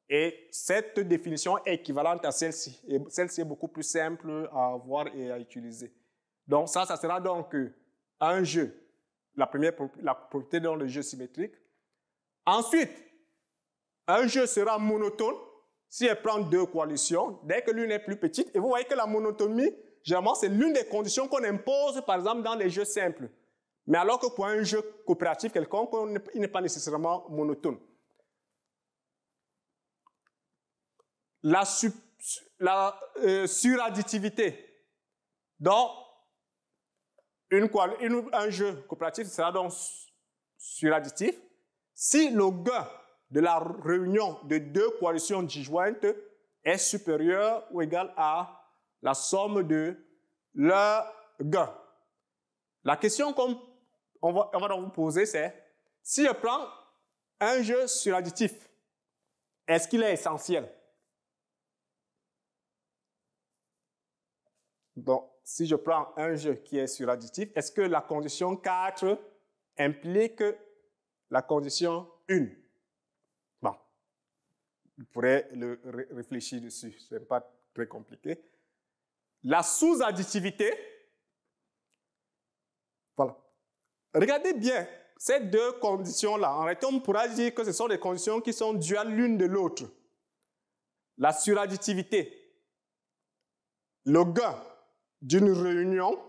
Et cette définition est équivalente à celle-ci. Et celle-ci est beaucoup plus simple à voir et à utiliser. Donc ça sera donc un jeu, la propriété dans le jeu symétrique. Ensuite, un jeu sera monotone si elle prend deux coalitions, dès que l'une est plus petite. Et vous voyez que la monotonie, généralement, c'est l'une des conditions qu'on impose, par exemple, dans les jeux simples. Mais alors que pour un jeu coopératif quelconque, il n'est pas nécessairement monotone. La suradditivité. Donc, un jeu coopératif sera donc suradditif si le gain de la réunion de deux coalitions disjointes est supérieur ou égal à la somme de leurs gains. La question qu'on va donc vous poser, c'est si je prends un jeu suradditif, est-ce qu'il est essentiel? Donc, si je prends un jeu qui est suradditif, est-ce que la condition 4 implique la condition 1? Bon, vous pourrez réfléchir dessus, ce n'est pas très compliqué. La sous-additivité, voilà. Regardez bien ces deux conditions-là. En réalité, on pourra dire que ce sont des conditions qui sont duales l'une de l'autre. La suradditivité, le gain d'une réunion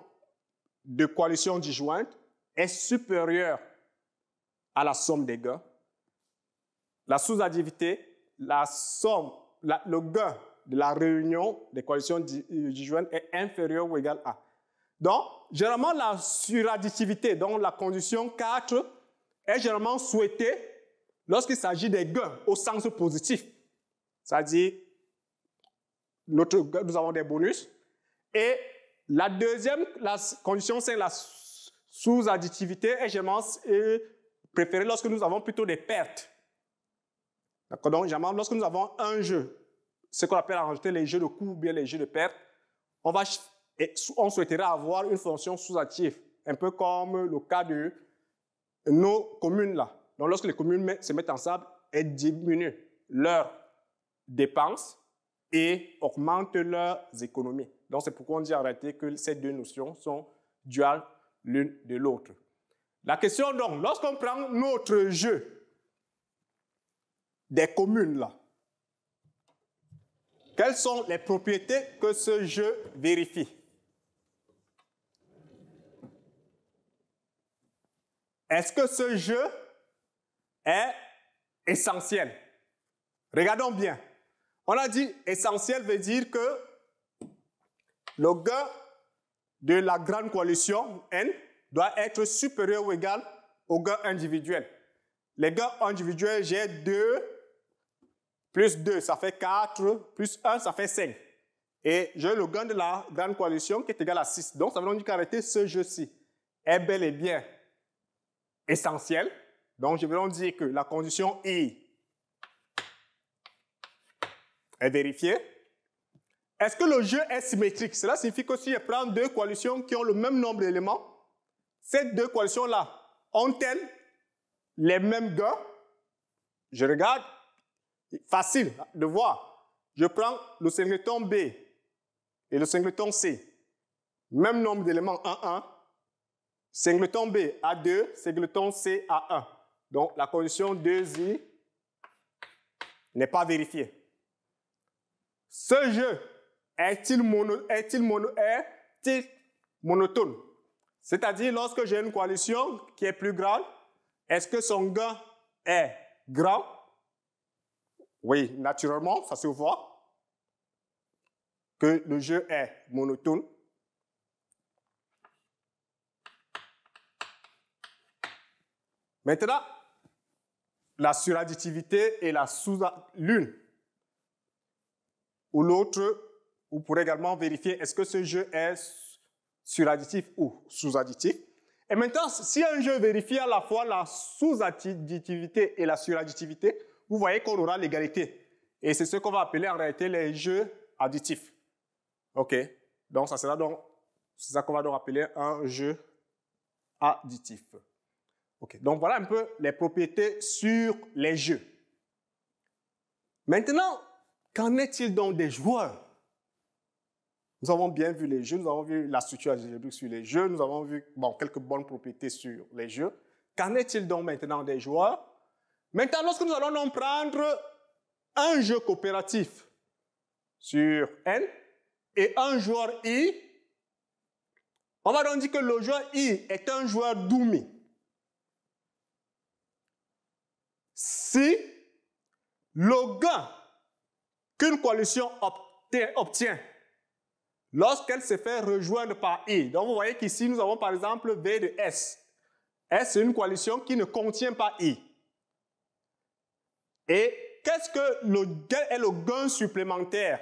de coalitions disjointes est supérieure à la somme des gains. La sous-additivité, le gain de la réunion des coalitions disjointes est inférieur ou égal à. Donc, généralement, la suradditivité, donc la condition 4, est généralement souhaitée lorsqu'il s'agit des gains au sens positif. C'est-à-dire, nous avons des bonus. Et la deuxième, la condition 5, la sous-additivité, est généralement préférée lorsque nous avons plutôt des pertes. D'accord? Donc, généralement, lorsque nous avons un jeu, ce qu'on appelle en réalité les jeux de coût ou bien les jeux de perte, on souhaiterait avoir une fonction sous-additive, un peu comme le cas de nos communes là. Donc, lorsque les communes se mettent ensemble, elles diminuent leurs dépenses et augmentent leurs économies. Donc, c'est pourquoi on dit en réalité que ces deux notions sont duales l'une de l'autre. La question donc, lorsqu'on prend notre jeu des communes là, quelles sont les propriétés que ce jeu vérifie? Est-ce que ce jeu est essentiel? Regardons bien. On a dit essentiel veut dire que le gain de la grande coalition N doit être supérieur ou égal au gain individuel. Les gains individuels, j'ai 2 plus 2, ça fait 4, plus 1, ça fait 5. Et j'ai le gain de la grande coalition qui est égal à 6. Donc, ça veut dire qu'en réalité, ce jeu-ci est bel et bien essentiel. Donc, je vais donc dire que la condition I est vérifiée. Est-ce que le jeu est symétrique? Cela signifie que si je prends deux coalitions qui ont le même nombre d'éléments, ces deux coalitions-là ont-elles les mêmes gains? Je regarde. Facile de voir. Je prends le singleton B et le singleton C. Même nombre d'éléments 1, 1. Singleton B a 2, singleton C a 1. Donc, la condition 2i n'est pas vérifiée. Ce jeu est-il monotone? C'est-à-dire, lorsque j'ai une coalition qui est plus grande, Est-ce que son gain est grand? Oui, naturellement, ça se voit que le jeu est monotone. Maintenant, la suradditivité et la l'une ou l'autre, vous pourrez également vérifier est-ce que ce jeu est suradditif ou sous-additif. Et maintenant, si un jeu vérifie à la fois la sous-additivité et la suradditivité, vous voyez qu'on aura l'égalité. Et c'est ce qu'on va appeler en réalité les jeux additifs. OK? Donc, c'est ça qu'on va donc appeler un jeu additif. OK. Donc, voilà un peu les propriétés sur les jeux. Maintenant, qu'en est-il donc des joueurs? Nous avons bien vu les jeux, nous avons vu la structure algébrique sur les jeux, nous avons vu quelques bonnes propriétés sur les jeux. Qu'en est-il donc maintenant des joueurs? Maintenant, lorsque nous allons donc prendre un jeu coopératif sur N et un joueur I, on va donc dire que le joueur I est un joueur Doumi. Si le gain qu'une coalition obtient lorsqu'elle se fait rejoindre par I, donc vous voyez qu'ici nous avons par exemple V de S. S c'est une coalition qui ne contient pas I. Et quel est le gain supplémentaire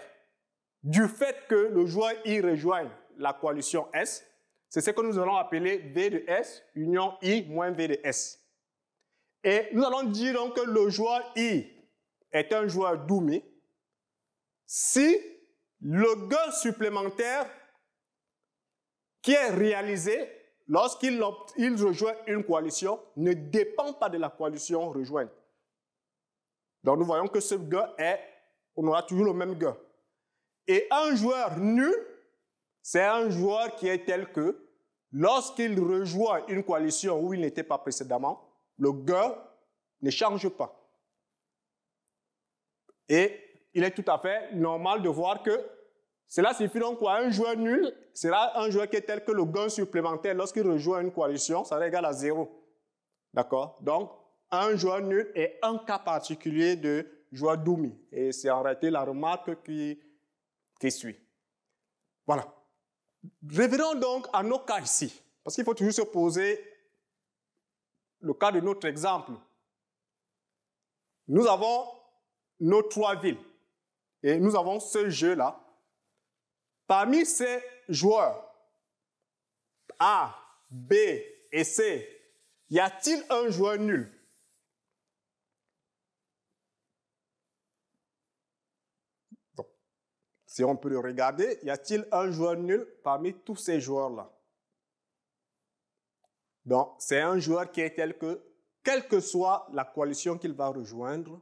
du fait que le joueur I rejoigne la coalition S? C'est ce que nous allons appeler V de S union I moins V de S. Et nous allons dire donc que le joueur I est un joueur Doumi si le gain supplémentaire qui est réalisé lorsqu'il rejoint une coalition ne dépend pas de la coalition rejointe. Donc nous voyons que ce gain on aura toujours le même gain. Et un joueur nul, c'est un joueur qui est tel que lorsqu'il rejoint une coalition où il n'était pas précédemment, le gain ne change pas. Et il est tout à fait normal de voir que cela signifie donc quoi? Un joueur nul sera un joueur qui est tel que le gain supplémentaire lorsqu'il rejoint une coalition, ça sera égal à 0. D'accord? Donc, un joueur nul est un cas particulier de joueur Doumi. Et c'est en réalité la remarque qui suit. Voilà. Revenons donc à nos cas ici. Parce qu'il faut toujours se poser le cas de notre exemple. Nous avons nos 3 villes. Et nous avons ce jeu-là. Parmi ces joueurs, A, B et C, y a-t-il un joueur nul? Donc, si on peut le regarder, y a-t-il un joueur nul parmi tous ces joueurs-là? Donc, c'est un joueur qui est tel que, quelle que soit la coalition qu'il va rejoindre,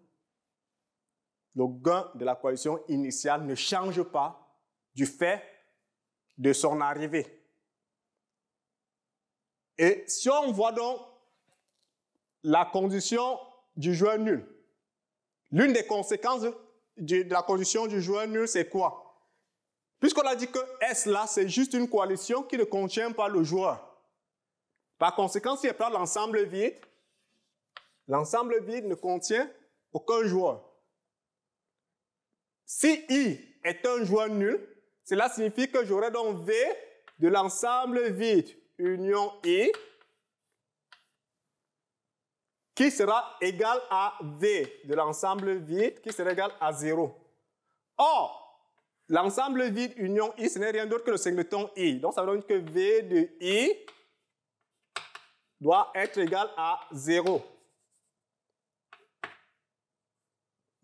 le gain de la coalition initiale ne change pas du fait de son arrivée. Et si on voit donc la condition du joueur nul, l'une des conséquences de la condition du joueur nul, c'est quoi? Puisqu'on a dit que S là, c'est juste une coalition qui ne contient pas le joueur. Par conséquent, si on prend l'ensemble vide ne contient aucun joueur. Si I est un joueur nul, cela signifie que j'aurai donc V de l'ensemble vide union I qui sera égal à V de l'ensemble vide qui sera égal à 0. Or, l'ensemble vide union I, ce n'est rien d'autre que le singleton I. Donc, ça veut dire que V de I doit être égal à 0.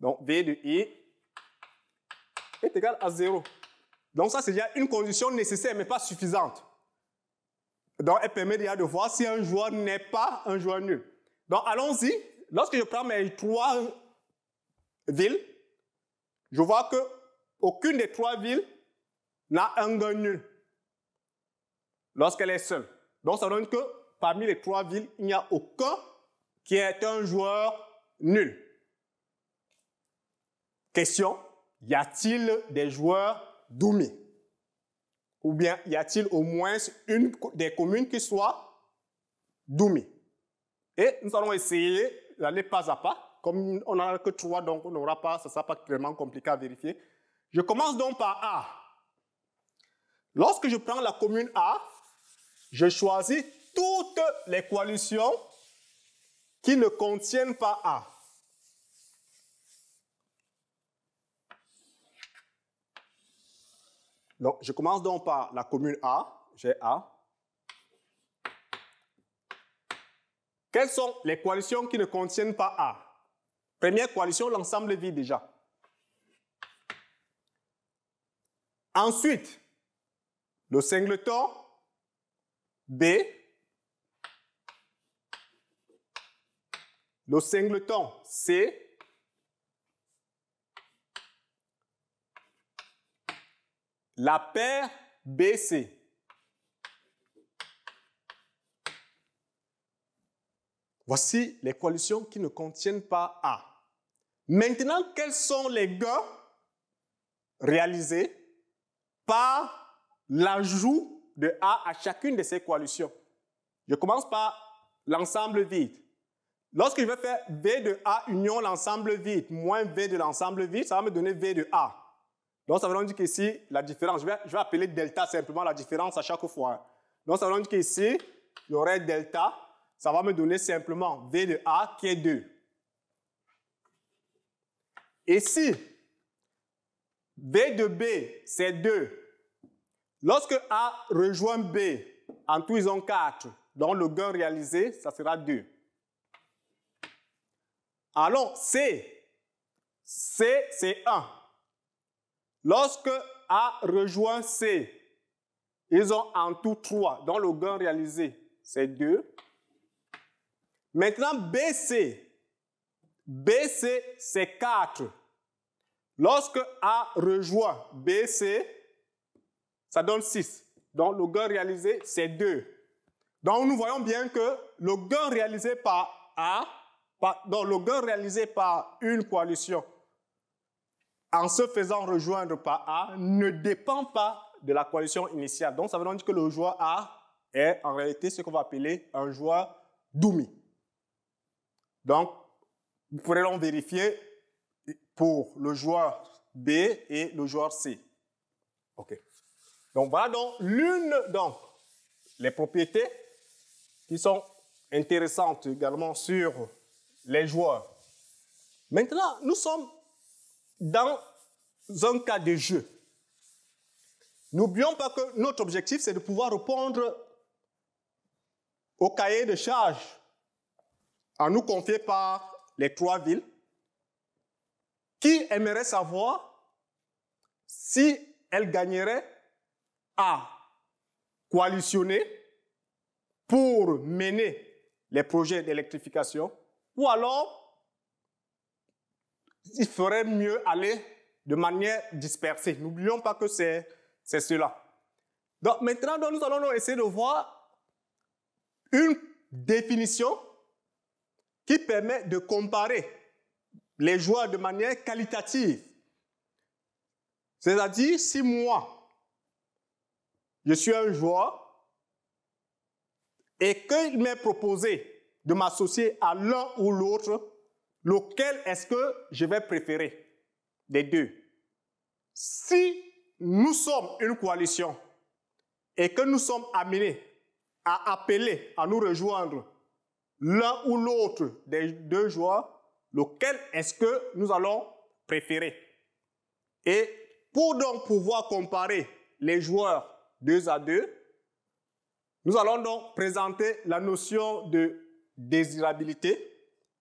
Donc, V de I est égal à 0. Donc, ça, c'est déjà une condition nécessaire, mais pas suffisante. Donc, elle permet déjà de voir si un joueur n'est pas un joueur nul. Donc, allons-y. Lorsque je prends mes 3 villes, je vois qu'aucune des 3 villes n'a un gain nul lorsqu'elle est seule. Donc, ça donne que parmi les 3 villes, il n'y a aucun qui est un joueur nul. Question, y a-t-il des joueurs Doumi? Ou bien y a-t-il au moins une des communes qui soit Doumi? Et nous allons essayer d'aller pas à pas. Comme on n'en a que 3, donc on n'aura pas, ça ne sera pas vraiment compliqué à vérifier. Je commence donc par A. Lorsque je prends la commune A, je choisis toutes les coalitions qui ne contiennent pas A. Donc, je commence donc par la commune A. J'ai A. Quelles sont les coalitions qui ne contiennent pas A? Première coalition, l'ensemble vide déjà. Ensuite, le singleton B, le singleton C, la paire BC. Voici les coalitions qui ne contiennent pas A. Maintenant, quels sont les gains réalisés par l'ajout de A à chacune de ces coalitions? Je commence par l'ensemble vide. Lorsque je vais faire V de A union l'ensemble vide moins V de l'ensemble vide, ça va me donner V de A. Donc, ça veut dire qu'ici, la différence, je vais appeler delta simplement la différence à chaque fois. Donc, ça veut dire qu'ici, il y aurait delta, ça va me donner simplement V de A qui est 2. Et si V de B, c'est 2, lorsque A rejoint B, en tout, ils ont 4, donc le gain réalisé, ça sera 2. Alors, C, c'est 1. Lorsque A rejoint C, ils ont en tout 3, donc le gain réalisé, c'est 2. Maintenant, BC, c'est 4. Lorsque A rejoint BC, ça donne 6. Donc, le gain réalisé, c'est 2. Donc, nous voyons bien que le gain réalisé par A, le gain réalisé par une coalition, en se faisant rejoindre par A, ne dépend pas de la coalition initiale. Donc, ça veut dire que le joueur A est en réalité ce qu'on va appeler un joueur Doumi. Donc, vous pourrez donc vérifier pour le joueur B et le joueur C. OK. Donc, voilà donc les propriétés qui sont intéressantes également sur les joueurs. Maintenant, nous sommes dans un cas de jeu. N'oublions pas que notre objectif, c'est de pouvoir répondre au cahier de charges à nous confier par les 3 villes qui aimeraient savoir si elles gagneraient à coalitionner pour mener les projets d'électrification ou alors il ferait mieux aller de manière dispersée. N'oublions pas que c'est cela. Donc maintenant, nous allons essayer de voir une définition qui permet de comparer les joueurs de manière qualitative. C'est-à-dire, si moi, je suis un joueur et qu'il m'est proposé de m'associer à l'un ou l'autre, lequel est-ce que je vais préférer des deux? Si nous sommes une coalition et que nous sommes amenés à appeler, à nous rejoindre l'un ou l'autre des 2 joueurs, lequel est-ce que nous allons préférer? Et pour donc pouvoir comparer les joueurs 2 à 2, nous allons donc présenter la notion de désirabilité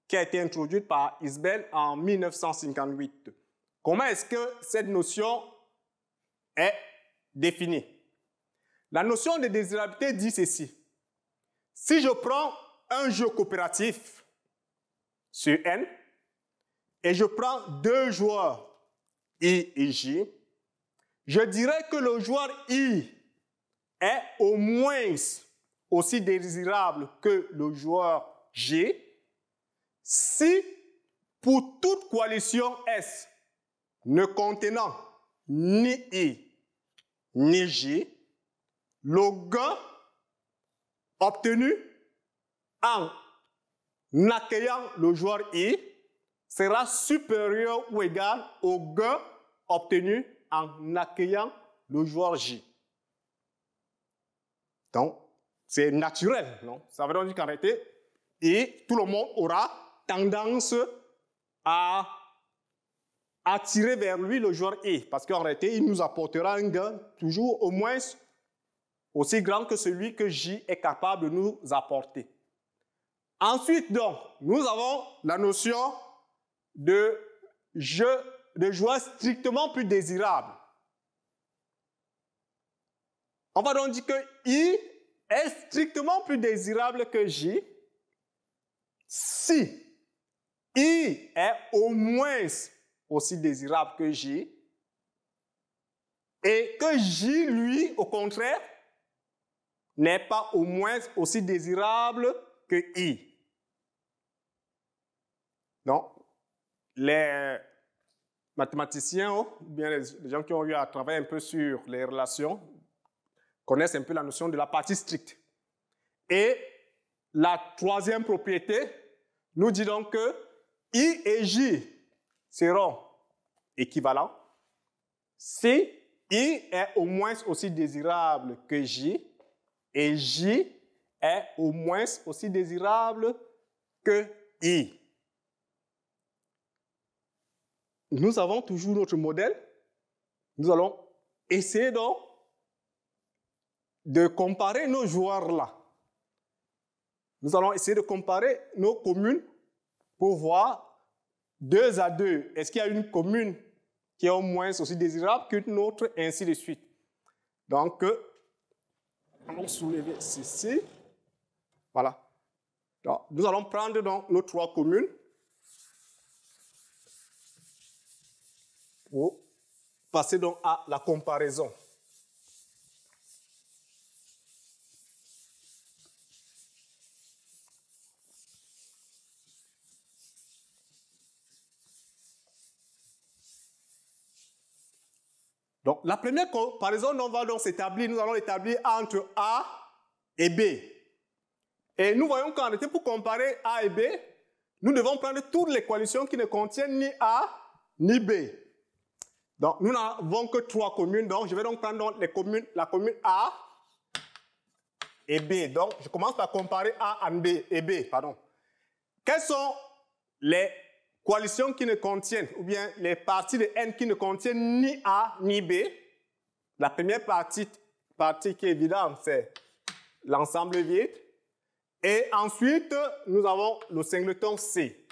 qui a été introduite par Isbell en 1958. Comment est-ce que cette notion est définie? La notion de désirabilité dit ceci. Si je prends un jeu coopératif sur N et je prends 2 joueurs I et J, je dirais que le joueur I est au moins aussi désirable que le joueur J si pour toute coalition S ne contenant ni I ni J, le gain obtenu en accueillant le joueur I sera supérieur ou égal au gain obtenu en accueillant le joueur J. Donc, c'est naturel, non? Ça veut donc dire qu'en réalité, et tout le monde aura tendance à attirer vers lui le joueur I, parce qu'en réalité, il nous apportera un gain toujours au moins aussi grand que celui que J est capable de nous apporter. Ensuite, donc, nous avons la notion de joueur strictement plus désirable. On va donc dire que I est strictement plus désirable que J si I est au moins aussi désirable que J et que J, lui, au contraire, n'est pas au moins aussi désirable que I. Donc, les mathématiciens, ou bien les gens qui ont eu à travailler un peu sur les relations, connaissent un peu la notion de la partie stricte. Et la troisième propriété nous dit donc que I et J seront équivalents si I est au moins aussi désirable que J et J est au moins aussi désirable que I. Nous avons toujours notre modèle. Nous allons essayer donc de comparer nos joueurs-là. Nous allons essayer de comparer nos communes pour voir 2 à 2. Est-ce qu'il y a une commune qui est au moins aussi désirable qu'une autre, et ainsi de suite. Donc, on va soulever ceci. Voilà. Donc, nous allons prendre donc nos 3 communes pour passer donc à la comparaison. Donc, la première comparaison, on va donc s'établir, nous allons l'établir entre A et B. Et nous voyons qu'en réalité, pour comparer A et B, nous devons prendre toutes les coalitions qui ne contiennent ni A ni B. Donc, nous n'avons que 3 communes. Donc, je vais donc prendre donc la commune A et B. Donc, je commence par comparer A et B. Pardon. Quelles sont les coalitions qui ne contiennent, ou bien les parties de N qui ne contiennent ni A ni B? La première partie qui est évidente, c'est l'ensemble vide. Et ensuite, nous avons le singleton C.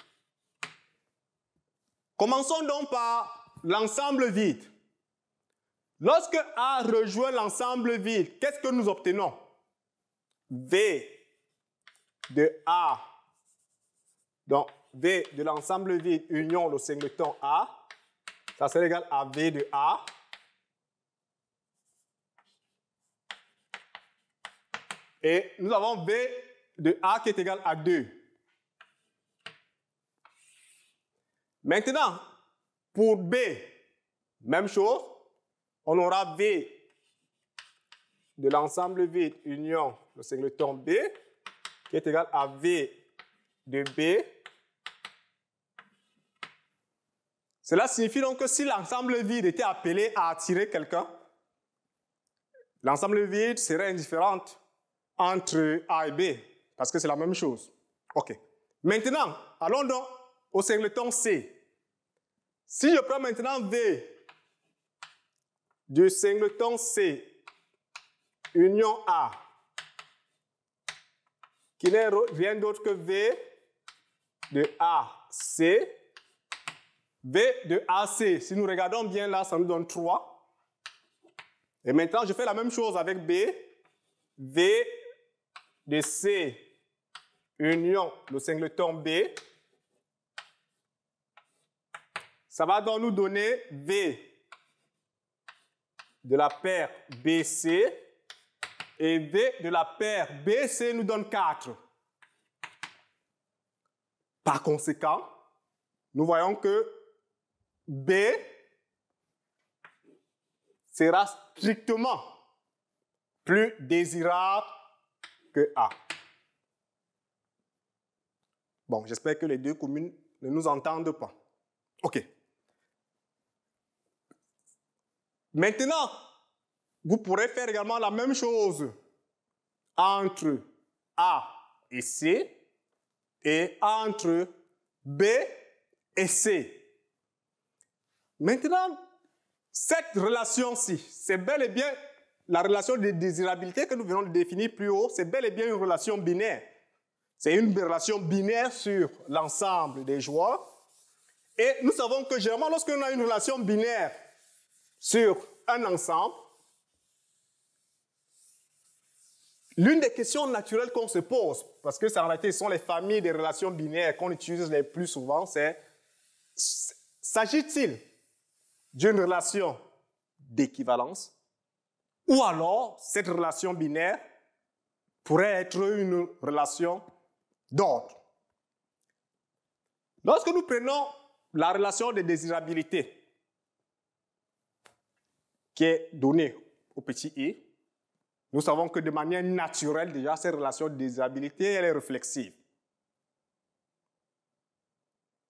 Commençons donc par l'ensemble vide. Lorsque A rejoint l'ensemble vide, qu'est-ce que nous obtenons? V de A, donc V de l'ensemble vide union le singleton A, ça sera égal à V de A. Et nous avons V de A qui est égal à 2. Maintenant, pour B, même chose, on aura V de l'ensemble vide union le singleton B qui est égal à V de B. Cela signifie donc que si l'ensemble vide était appelé à attirer quelqu'un, l'ensemble vide serait indifférent entre A et B, parce que c'est la même chose. OK. Maintenant, allons donc au singleton C. Si je prends maintenant V du singleton C union A, qui n'est rien d'autre que V de AC, V de AC, si nous regardons bien là, ça nous donne 3. Et maintenant, je fais la même chose avec B, V de C union le singleton B. Ça va donc nous donner V de la paire BC et V de la paire BC nous donne 4. Par conséquent, nous voyons que B sera strictement plus désirable que A. Bon, j'espère que les deux communes ne nous entendent pas. OK. Maintenant, vous pourrez faire également la même chose entre A et C et entre B et C. Maintenant, cette relation-ci, c'est bel et bien la relation de désirabilité que nous venons de définir plus haut, c'est bel et bien une relation binaire. C'est une relation binaire sur l'ensemble des joueurs. Et nous savons que généralement, lorsqu'on a une relation binaire sur un ensemble, l'une des questions naturelles qu'on se pose, parce que en réalité, ce sont les familles des relations binaires qu'on utilise les plus souvent, c'est s'agit-il d'une relation d'équivalence ou alors cette relation binaire pourrait être une relation d'ordre. Lorsque nous prenons la relation de désirabilité qui est donnée au petit i, nous savons que de manière naturelle, déjà, cette relation de désirabilité, elle est réflexive.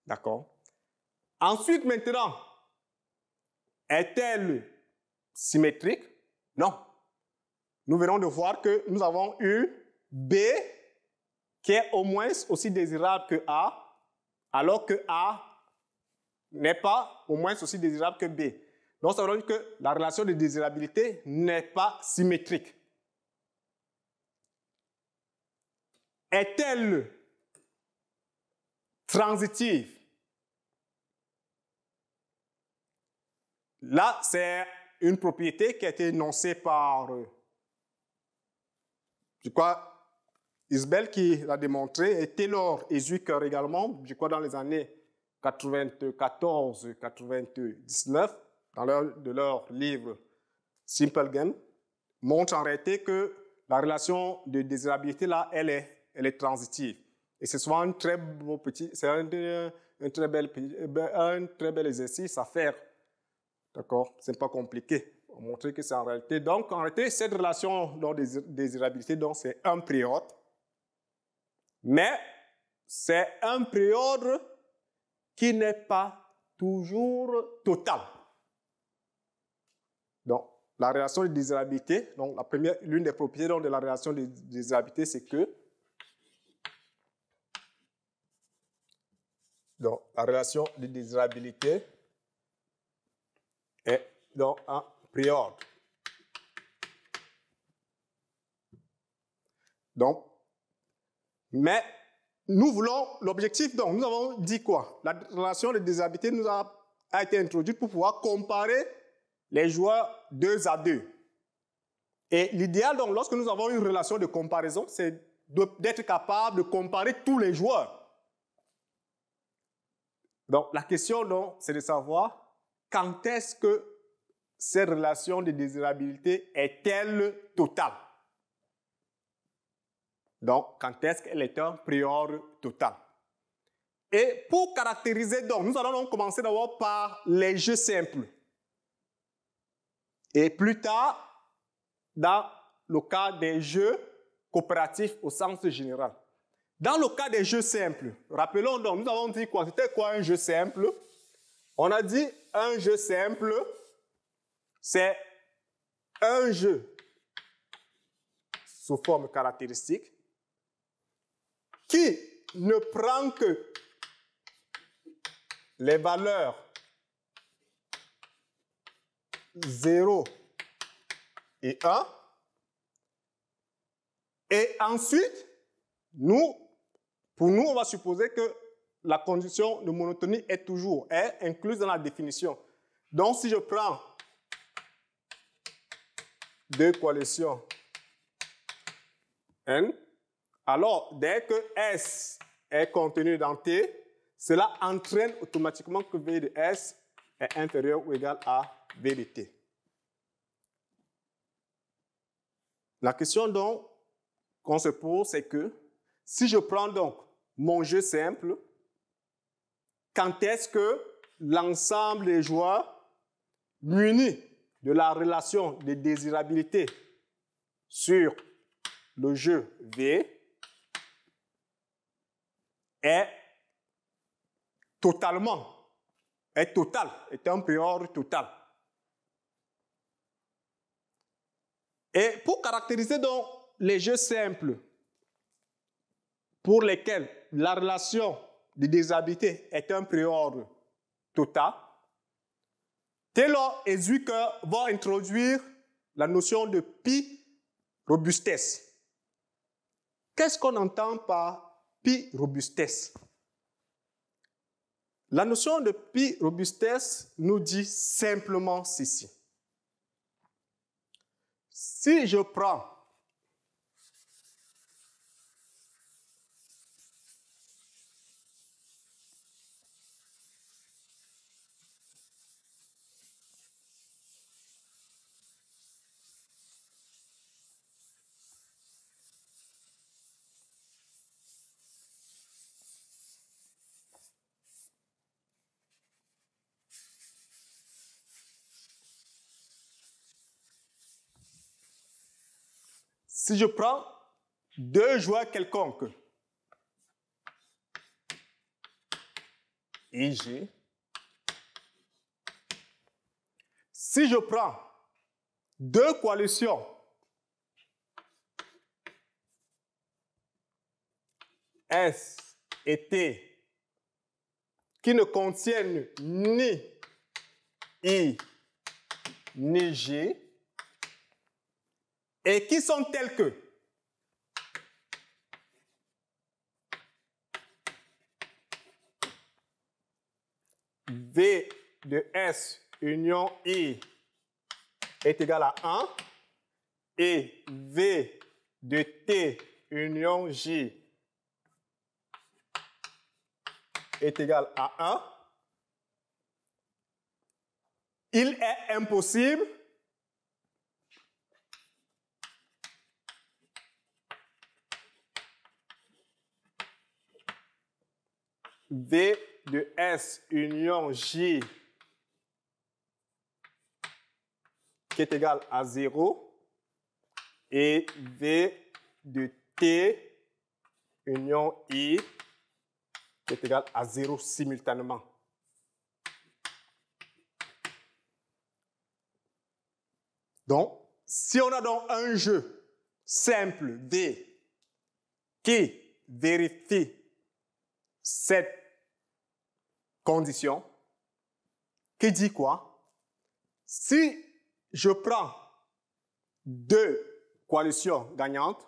D'accord? Ensuite, maintenant, est-elle symétrique? Non. Nous venons de voir que nous avons eu B qui est au moins aussi désirable que A, alors que A n'est pas au moins aussi désirable que B. Donc, ça veut dire que la relation de désirabilité n'est pas symétrique. Est-elle transitive? Là, c'est une propriété qui a été énoncée par, je crois, Isbell qui l'a démontré, et Taylor et Zwicker également, je crois dans les années 94-99, dans leur livre Simple Game, montrent en réalité que la relation de désirabilité, là, elle est transitive. Et c'est souvent un très beau petit, c'est un très bel exercice à faire. D'accord? C'est pas compliqué. Pour montrer que c'est en réalité. Donc, en réalité, cette relation de désirabilité, donc, c'est un période. Mais c'est un période qui n'est pas toujours total. Donc, la relation de désirabilité, donc l'une des propriétés de la relation de désirabilité, c'est que donc, la relation de désirabilité est donc un période. Donc, mais nous voulons, l'objectif, donc, nous avons dit quoi? La relation de désirabilité nous a été introduite pour pouvoir comparer les joueurs 2 à 2. Et l'idéal, donc, lorsque nous avons une relation de comparaison, c'est d'être capable de comparer tous les joueurs. Donc, la question, donc, c'est de savoir quand est-ce que cette relation de désirabilité est-elle totale? Donc, quand est-ce qu'elle est un priori total? Et pour caractériser, donc, nous allons donc commencer d'abord par les jeux simples. Et plus tard, dans le cas des jeux coopératifs au sens général. Dans le cas des jeux simples, rappelons donc, nous avons dit quoi? C'était quoi un jeu simple? On a dit un jeu simple, c'est un jeu sous forme caractéristique qui ne prend que les valeurs 0 et 1. Et ensuite, pour nous, on va supposer que la condition de monotonie est incluse dans la définition. Donc, si je prends deux coalitions N, alors dès que S est contenu dans T, cela entraîne automatiquement que V de S est inférieur ou égal à V de T. La question donc qu'on se pose, c'est que si je prends donc mon jeu simple, quand est-ce que l'ensemble des joueurs munis de la relation de désirabilité sur le jeu V est total, est un prior total. Et pour caractériser donc les jeux simples pour lesquels la relation de déshabité est un prior total, Taylor et Zwicker vont introduire la notion de pi-robustesse. Qu'est-ce qu'on entend par pi-robustesse? La notion de pi-robustesse nous dit simplement ceci. Si je prends deux joueurs quelconques, IG, si je prends deux coalitions S et T qui ne contiennent ni I ni J et qui sont telles que V de S union I est égal à 1 et V de T union J est égal à 1, il est impossible V de S union J qui est égal à 0 et V de T union I qui est égal à 0 simultanément. Donc, si on a donc un jeu simple V qui vérifie cette condition, qui dit quoi? Si je prends deux coalitions gagnantes,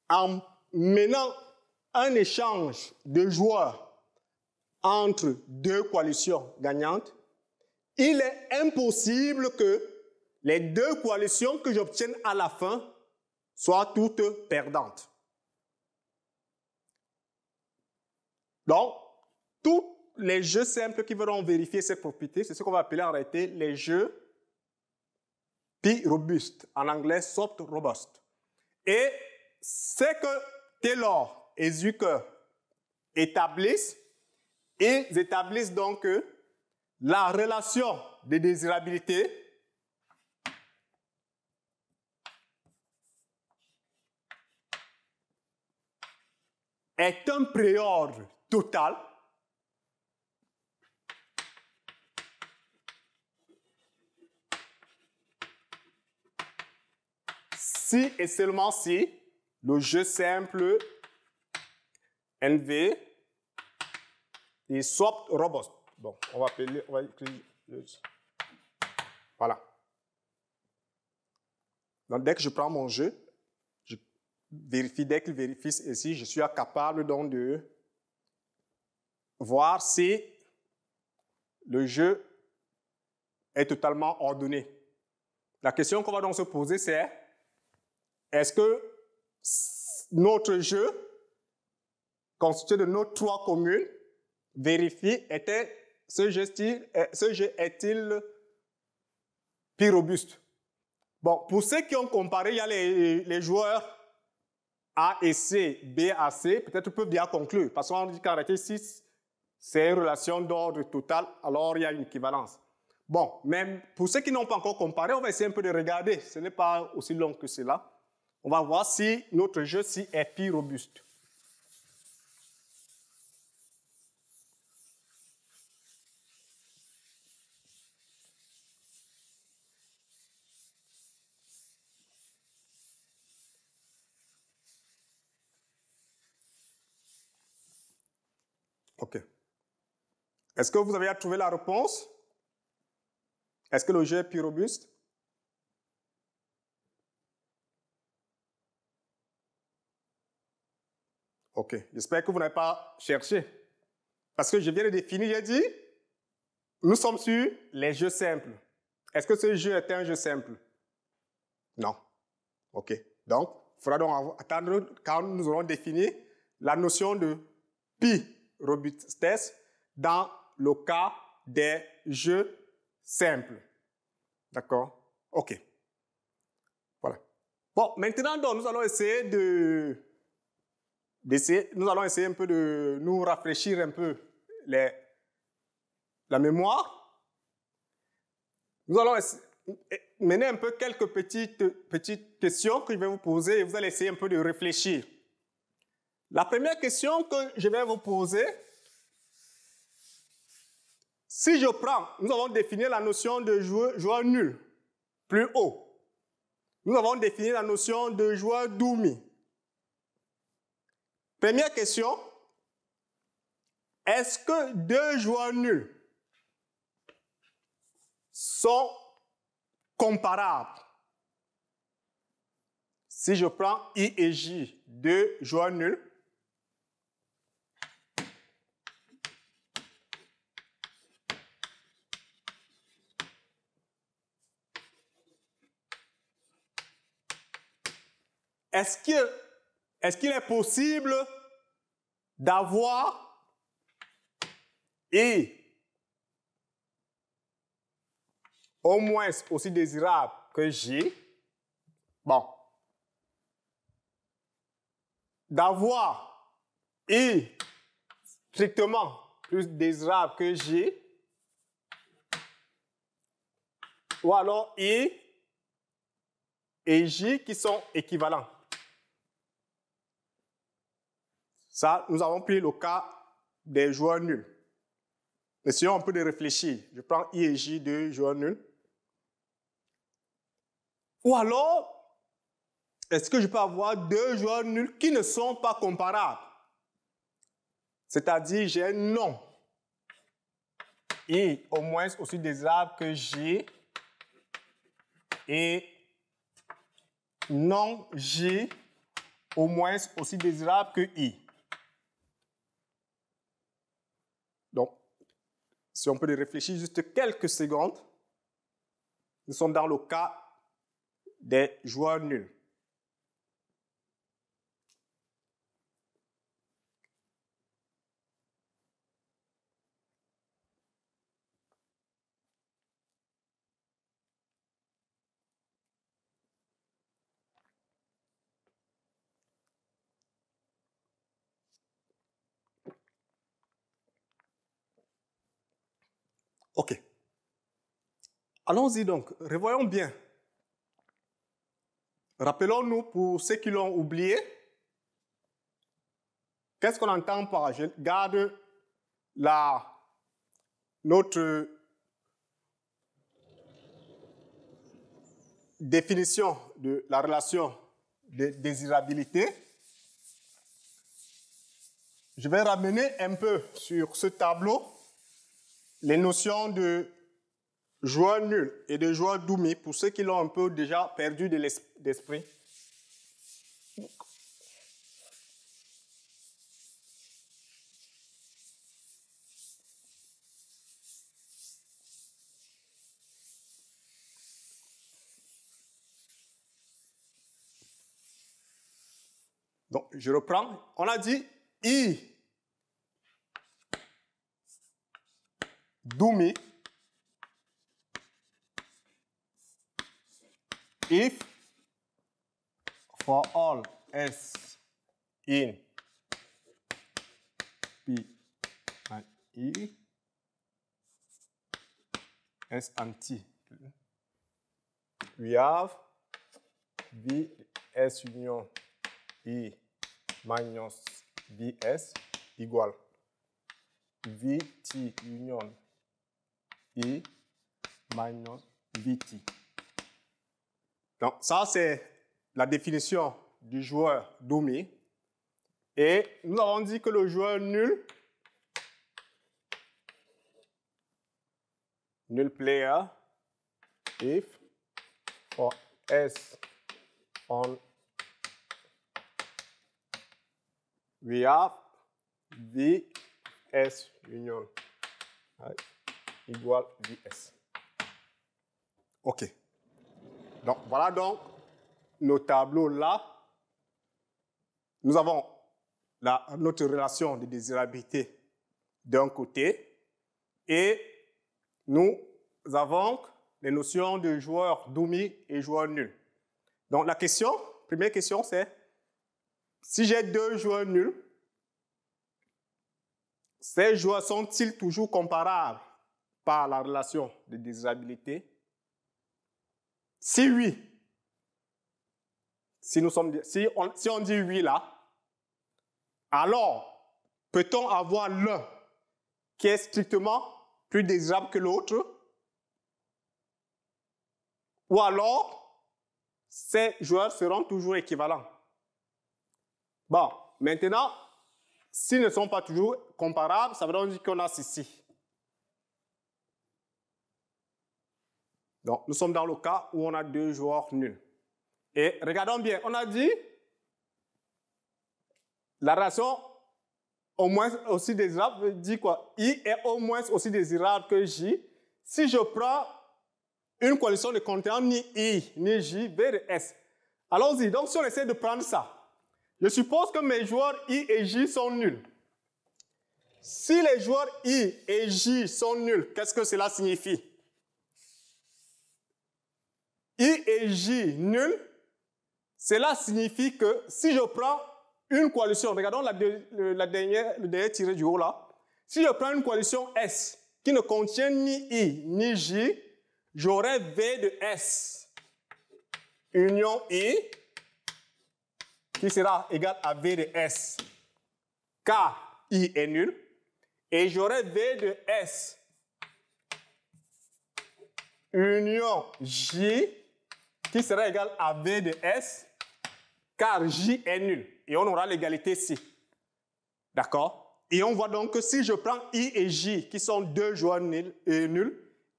en menant un échange de joueurs entre deux coalitions gagnantes, il est impossible que les deux coalitions que j'obtienne à la fin soient toutes perdantes. Donc, tous les jeux simples qui vont vérifier cette propriété, c'est ce qu'on va appeler en réalité les jeux pi-robustes, en anglais soft robust. Et c'est que Taylor et Zwicker établissent, ils établissent donc que la relation de désirabilité est un prior total si et seulement si le jeu simple NV est soft robust. Bon, on va écrire. Voilà. Donc, dès que je prends mon jeu, je vérifie, dès qu'il vérifie ici, je suis capable donc de voir si le jeu est totalement ordonné. La question qu'on va donc se poser, c'est est-ce que notre jeu, constitué de nos trois communes, vérifie ce jeu est-il plus robuste? Bon, pour ceux qui ont comparé, il y a les joueurs A et C, B à C, peut-être peuvent bien conclure, parce qu'on dit qu'en réalité, si c'est une relation d'ordre total, alors il y a une équivalence. Bon, même pour ceux qui n'ont pas encore comparé, on va essayer un peu de regarder. Ce n'est pas aussi long que cela. On va voir si notre jeu est plus robuste. OK. Est-ce que vous avez trouvé la réponse? Est-ce que le jeu est plus robuste? OK. J'espère que vous n'avez pas cherché. Parce que je viens de définir, j'ai dit, nous sommes sur les jeux simples. Est-ce que ce jeu est un jeu simple? Non. OK. Donc, il faudra donc attendre quand nous aurons défini la notion de pi robustesse dans le cas des jeux simples. D'accord? OK. Voilà. Bon, maintenant, donc, nous allons essayer nous allons essayer un peu de nous rafraîchir un peu la mémoire. Nous allons mener un peu quelques petites questions que je vais vous poser et vous allez essayer un peu de réfléchir. La première question que je vais vous poser, si je prends, nous avons défini la notion de joueur nul, plus haut. Nous avons défini la notion de joueur demi. Première question, est-ce que deux joueurs nuls sont comparables? Si je prends I et J, deux joueurs nuls, est-ce qu'il est possible d'avoir I au moins aussi désirable que J? Bon. D'avoir I strictement plus désirable que J, ou alors I et J qui sont équivalents. Ça, nous avons pris le cas des joueurs nuls. Essayons un peu de réfléchir. Je prends I et J, deux joueurs nuls. Ou alors, est-ce que je peux avoir deux joueurs nuls qui ne sont pas comparables? C'est-à-dire, j'ai un nom. I au moins aussi désirable que J et non J au moins aussi désirable que I. Donc, si on peut y réfléchir juste quelques secondes, nous sommes dans le cas des joueurs nuls. OK. Allons-y donc, revoyons bien. Rappelons-nous pour ceux qui l'ont oublié, qu'est-ce qu'on entend par, je garde notre définition de la relation de désirabilité. Je vais ramener un peu sur ce tableau les notions de joueur nul et de joueur demi pour ceux qui l'ont un peu déjà perdu d'esprit. Donc, je reprends. On a dit I dumi if for all S in P and E S and T. We have V S union E minus Vs égale Vt union E minus Vt. Donc, ça, c'est la définition du joueur demi. Et nous avons dit que le joueur nul null player if for S on we have VS union égale VS. OK. Donc, voilà donc nos tableaux là. Nous avons notre relation de désirabilité d'un côté et nous avons les notions de joueur dummy et joueur nul. Donc, la première question, c'est si j'ai deux joueurs nuls, ces joueurs sont-ils toujours comparables par la relation de désirabilité? Si oui, si on dit oui là, alors peut-on avoir l'un qui est strictement plus désirable que l'autre? Ou alors, ces joueurs seront toujours équivalents? Bon, maintenant, s'ils ne sont pas toujours comparables, ça veut donc dire qu'on a ceci. Donc, nous sommes dans le cas où on a deux joueurs nuls. Et regardons bien, on a dit la relation au moins aussi désirable veut dire quoi? I est au moins aussi désirable que J. Si je prends une coalition de contenant ni I ni J, V de S. Allons-y, donc si on essaie de prendre ça, je suppose que mes joueurs I et J sont nuls. Si les joueurs I et J sont nuls, qu'est-ce que cela signifie? I et J nuls, cela signifie que si je prends une coalition, regardons le dernier tiré du haut là, si je prends une coalition S qui ne contient ni I ni J, j'aurai V de S union I qui sera égal à V de S car I est nul et j'aurai V de S union J qui sera égal à V de S car J est nul et on aura l'égalité ici. D'accord? Et on voit donc que si je prends I et J qui sont deux joueurs nuls,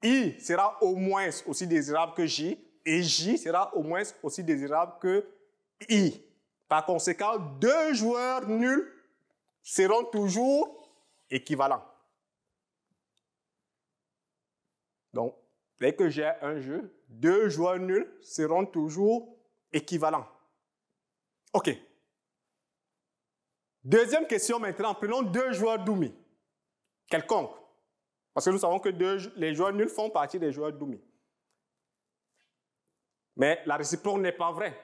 I sera au moins aussi désirable que J et J sera au moins aussi désirable que I. Par conséquent, deux joueurs nuls seront toujours équivalents. Donc, dès que j'ai un jeu, deux joueurs nuls seront toujours équivalents. OK. Deuxième question maintenant, prenons deux joueurs dummy, quelconques. Parce que nous savons que les joueurs nuls font partie des joueurs dummy. Mais la réciproque n'est pas vraie.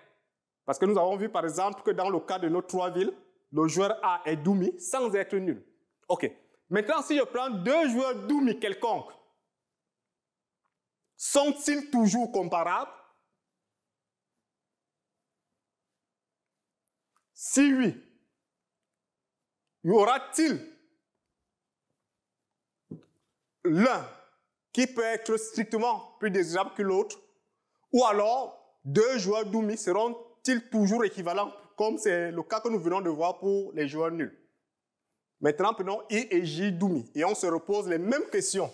Parce que nous avons vu par exemple que dans le cas de nos trois villes, le joueur A est dummy sans être nul. OK. Maintenant, si je prends deux joueurs dummy quelconques, sont-ils toujours comparables? Si oui, y aura-t-il l'un qui peut être strictement plus désirable que l'autre? Ou alors, deux joueurs dummy seront-ils toujours équivalents, comme c'est le cas que nous venons de voir pour les joueurs nuls? Maintenant, prenons I et J dummy et on se repose les mêmes questions.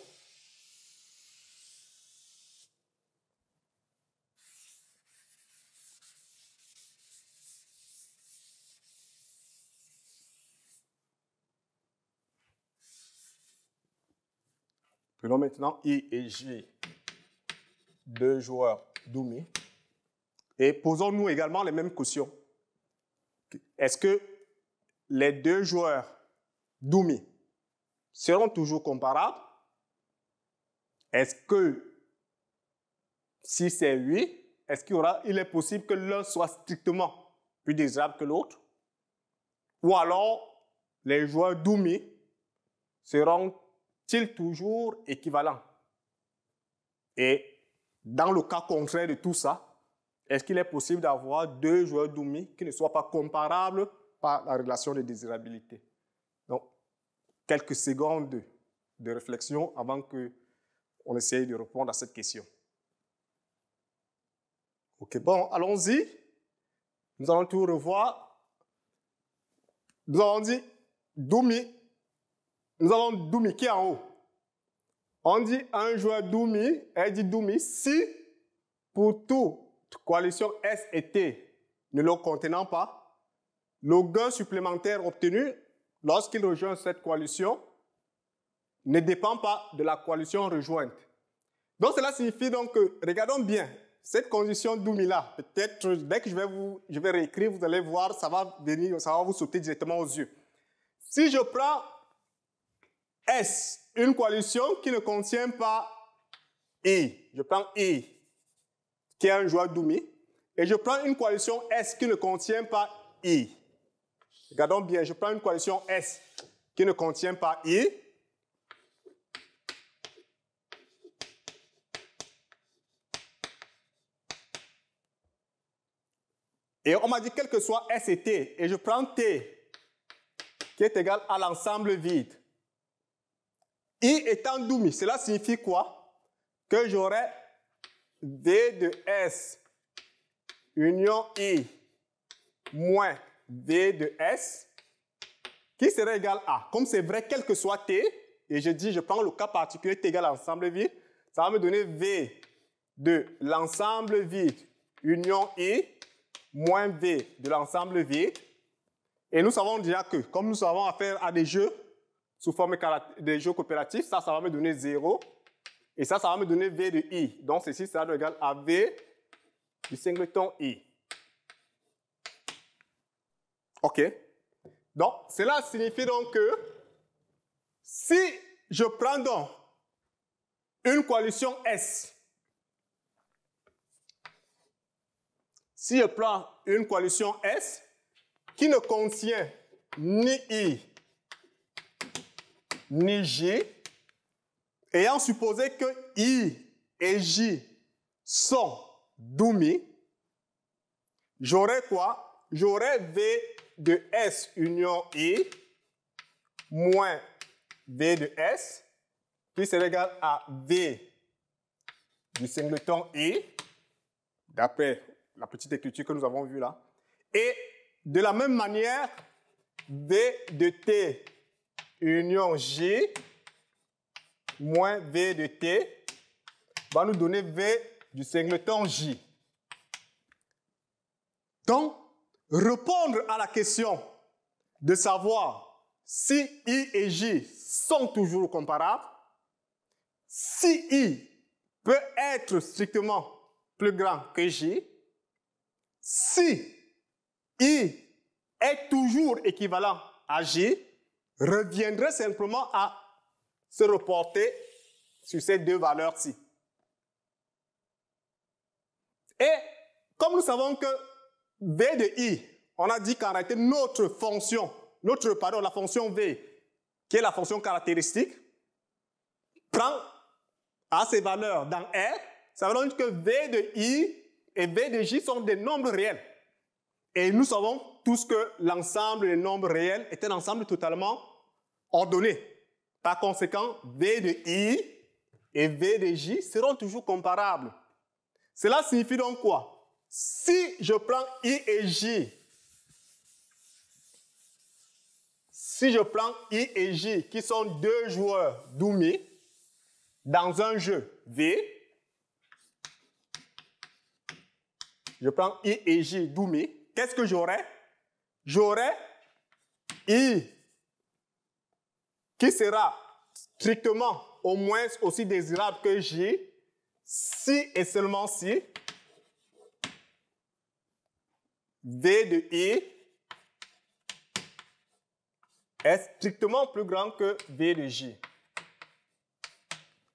Prenons maintenant I et J, deux joueurs dummy, et posons-nous également les mêmes questions. Est-ce que les deux joueurs dummy seront toujours comparables? Est-ce que, si c'est oui, est-ce qu'il est possible que l'un soit strictement plus désirable que l'autre? Ou alors, les joueurs dummy seront-ils toujours équivalents? Et dans le cas concret de tout ça, est-ce qu'il est possible d'avoir deux joueurs dummy qui ne soient pas comparables par la relation de désirabilité? Donc, quelques secondes de réflexion avant qu'on essaye de répondre à cette question. OK, bon, allons-y. Nous allons tout revoir. Nous avons dit dummy. Nous avons dummy qui est en haut. On dit un joueur Doumi, elle dit Doumi, si pour toute coalition S et T ne le contenant pas, le gain supplémentaire obtenu lorsqu'il rejoint cette coalition ne dépend pas de la coalition rejointe. Donc cela signifie donc que, regardons bien, cette condition Doumi-là, peut-être dès que je vais réécrire, vous allez voir, ça va vous sauter directement aux yeux. Si je prends S, une coalition qui ne contient pas I, je prends I, qui est un joueur Doumi, et je prends une coalition S qui ne contient pas I. Regardons bien, je prends une coalition S qui ne contient pas I. Et on m'a dit quel que soit S et T, et je prends T qui est égal à l'ensemble vide. I étant Doumi, cela signifie quoi? Que j'aurai V de S union I moins V de S qui serait égal à, comme c'est vrai, quel que soit T, et je prends le cas particulier T égale à l'ensemble vide, ça va me donner V de l'ensemble vide union I moins V de l'ensemble vide. Et nous savons déjà que, comme nous avons affaire à des jeux sous forme des jeux coopératifs, ça va me donner 0. Et ça va me donner V de I. Donc, ceci sera égal à V du singleton I. OK. Donc, cela signifie donc que si je prends donc une coalition S, si je prends une coalition S qui ne contient ni I ni J, ayant supposé que I et J sont Doumi, j'aurai quoi? J'aurai V de S union I moins V de S, qui sera égal à V du singleton I, d'après la petite écriture que nous avons vue là. Et de la même manière, V de T union J moins V de T va nous donner V du singleton J. Donc, répondre à la question de savoir si I et J sont toujours comparables, si I peut être strictement plus grand que J, si I est toujours équivalent à J, reviendrait simplement à se reporter sur ces deux valeurs-ci. Et comme nous savons que V de I, on a dit qu'en réalité notre fonction, la fonction V, qui est la fonction caractéristique, prend à ses valeurs dans R, ça veut dire que V de I et V de J sont des nombres réels. Et nous savons tous que l'ensemble des nombres réels est un ensemble totalement ordonné. Par conséquent, V de I et V de J seront toujours comparables. Cela signifie donc quoi? Si je prends I et J, qui sont deux joueurs Doumi dans un jeu V, je prends I et J Doumi, qu'est-ce que j'aurai? J'aurai I qui sera strictement au moins aussi désirable que J, si et seulement si V de I est strictement plus grand que V de J.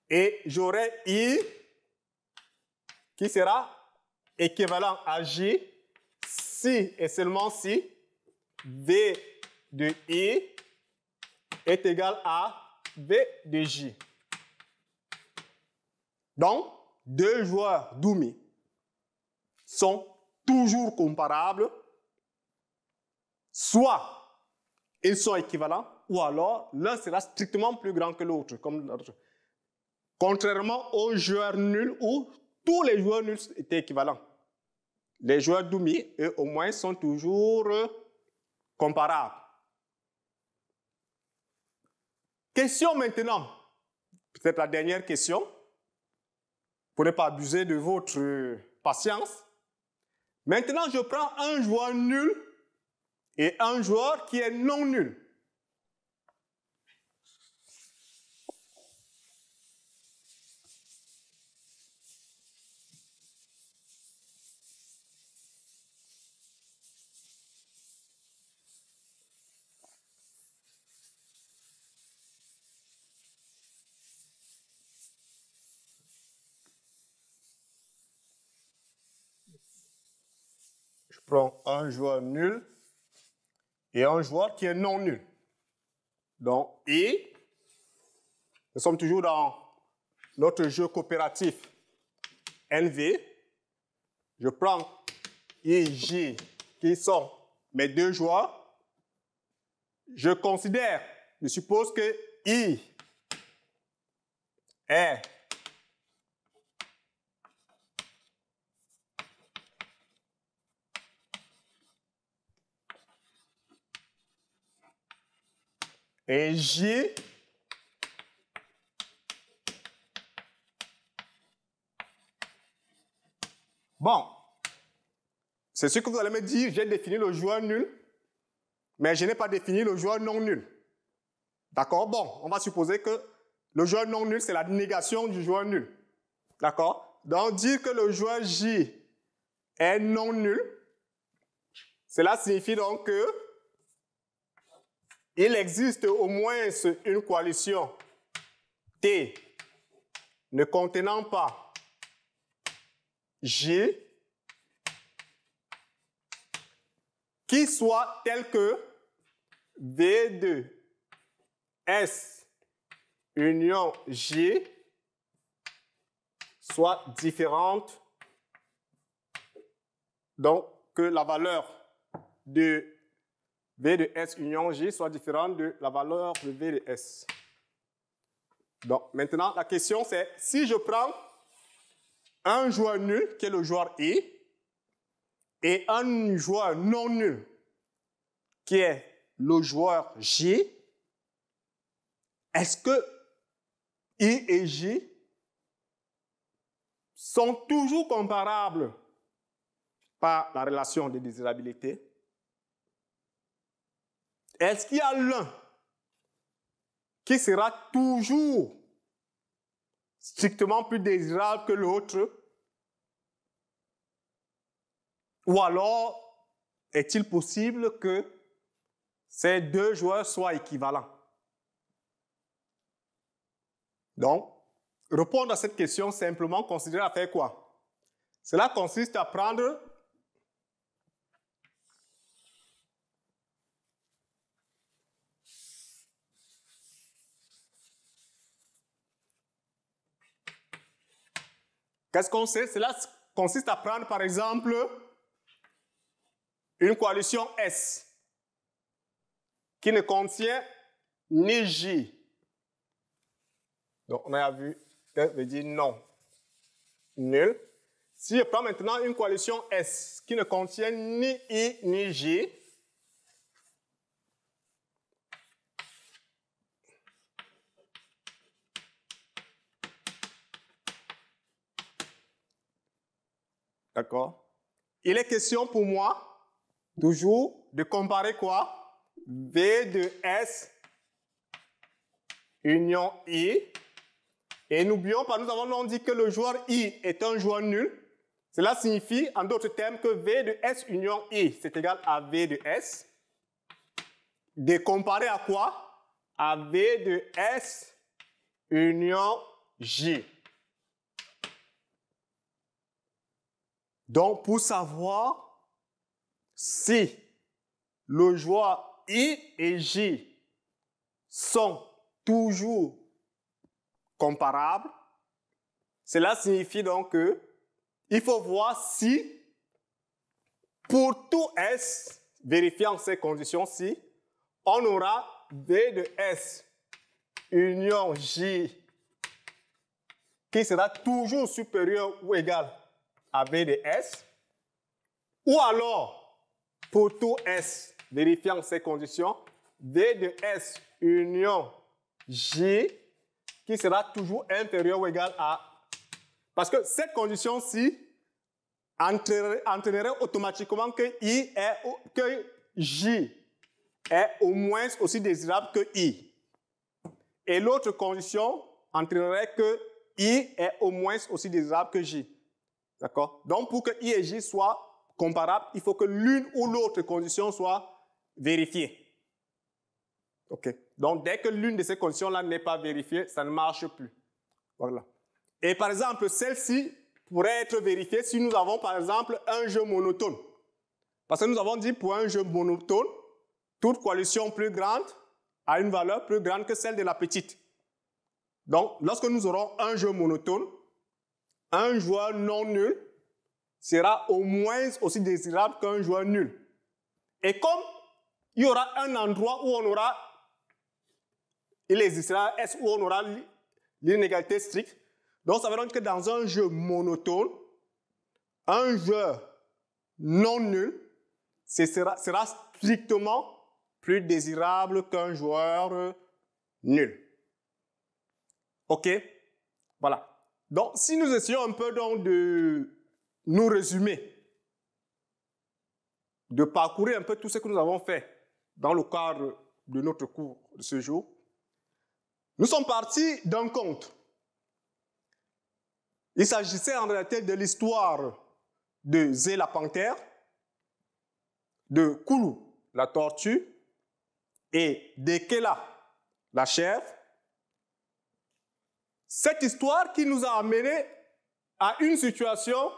Et j'aurai I qui sera équivalent à J si et seulement si V de I est égal à V de J. Donc, deux joueurs Doumi sont toujours comparables, soit ils sont équivalents, ou alors l'un sera strictement plus grand que l'autre, comme l'autre. Contrairement aux joueurs nuls où tous les joueurs nuls étaient équivalents. Les joueurs Doumi, eux, au moins, sont toujours comparables. Question maintenant. peut-être la dernière question, pour ne pas abuser de votre patience. Maintenant, je prends un joueur nul et un joueur qui est non nul. Je prends un joueur nul et un joueur qui est non nul. Donc, et nous sommes toujours dans notre jeu coopératif NV. Je prends I, J, qui sont mes deux joueurs. Je considère, je suppose que I est et J bon, c'est ce que vous allez me dire, j'ai défini le joueur nul, mais je n'ai pas défini le joueur non nul. D'accord? Bon, on va supposer que le joueur non nul, c'est la négation du joueur nul. D'accord? Donc, dire que le joueur J est non nul, cela signifie donc que il existe au moins une coalition T ne contenant pas J qui soit telle que V de S union J soit différente, donc que la valeur de V de S union J soit différente de la valeur de V de S. Donc maintenant la question c'est, si je prends un joueur nul qui est le joueur I et un joueur non nul qui est le joueur J, est-ce que I et J sont toujours comparables par la relation de désirabilité? Est-ce qu'il y a l'un qui sera toujours strictement plus désirable que l'autre? Ou alors, est-il possible que ces deux joueurs soient équivalents? Donc, répondre à cette question simplement considère à faire quoi? Cela consiste à prendre qu'est-ce qu'on sait? Cela consiste à prendre, par exemple, une coalition S qui ne contient ni J. Donc, on a vu, S veut dire non, nul. Si je prends maintenant une coalition S qui ne contient ni I ni J, d'accord? Il est question pour moi, toujours, de comparer quoi? V de S union I. Et n'oublions pas, nous avons dit que le joueur I est un joueur nul. Cela signifie, en d'autres termes, que V de S union I, c'est égal à V de S. De comparer à quoi? À V de S union J. Donc, pour savoir si le joueur I et J sont toujours comparables, cela signifie donc que il faut voir si, pour tout S, vérifiant ces conditions-ci, on aura V de S union J qui sera toujours supérieur ou égal à V de S, ou alors, pour tout S, vérifiant ces conditions, V de S union J qui sera toujours inférieur ou égal à... Parce que cette condition-ci entraînerait automatiquement que J est au moins aussi désirable que I. Et l'autre condition entraînerait que I est au moins aussi désirable que J. D'accord? Donc, pour que I et J soient comparables, il faut que l'une ou l'autre condition soit vérifiée. OK. Donc, dès que l'une de ces conditions-là n'est pas vérifiée, ça ne marche plus. Voilà. Et par exemple, celle-ci pourrait être vérifiée si nous avons, par exemple, un jeu monotone. Parce que nous avons dit pour un jeu monotone, toute coalition plus grande a une valeur plus grande que celle de la petite. Donc, lorsque nous aurons un jeu monotone, un joueur non nul sera au moins aussi désirable qu'un joueur nul. Et comme il y aura un endroit où on aura, il existera S où on aura l'inégalité stricte, donc ça veut dire que dans un jeu monotone, un joueur non nul sera strictement plus désirable qu'un joueur nul. OK? Voilà. Donc, si nous essayons un peu donc de nous résumer, de parcourir un peu tout ce que nous avons fait dans le cadre de notre cours de ce jour, nous sommes partis d'un conte. Il s'agissait en réalité de l'histoire de Zé la panthère, de Koulou la tortue et d'Ekela la chèvre. Cette histoire qui nous a amené à une situation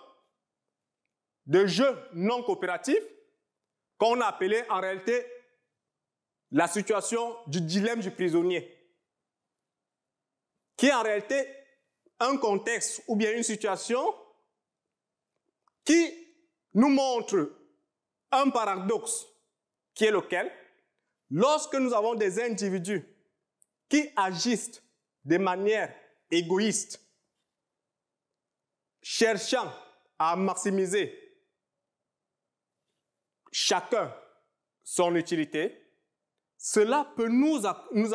de jeu non coopératif qu'on a appelé en réalité la situation du dilemme du prisonnier, qui est en réalité un contexte ou bien une situation qui nous montre un paradoxe qui est lequel, lorsque nous avons des individus qui agissent de manière égoïste, cherchant à maximiser chacun son utilité, cela peut nous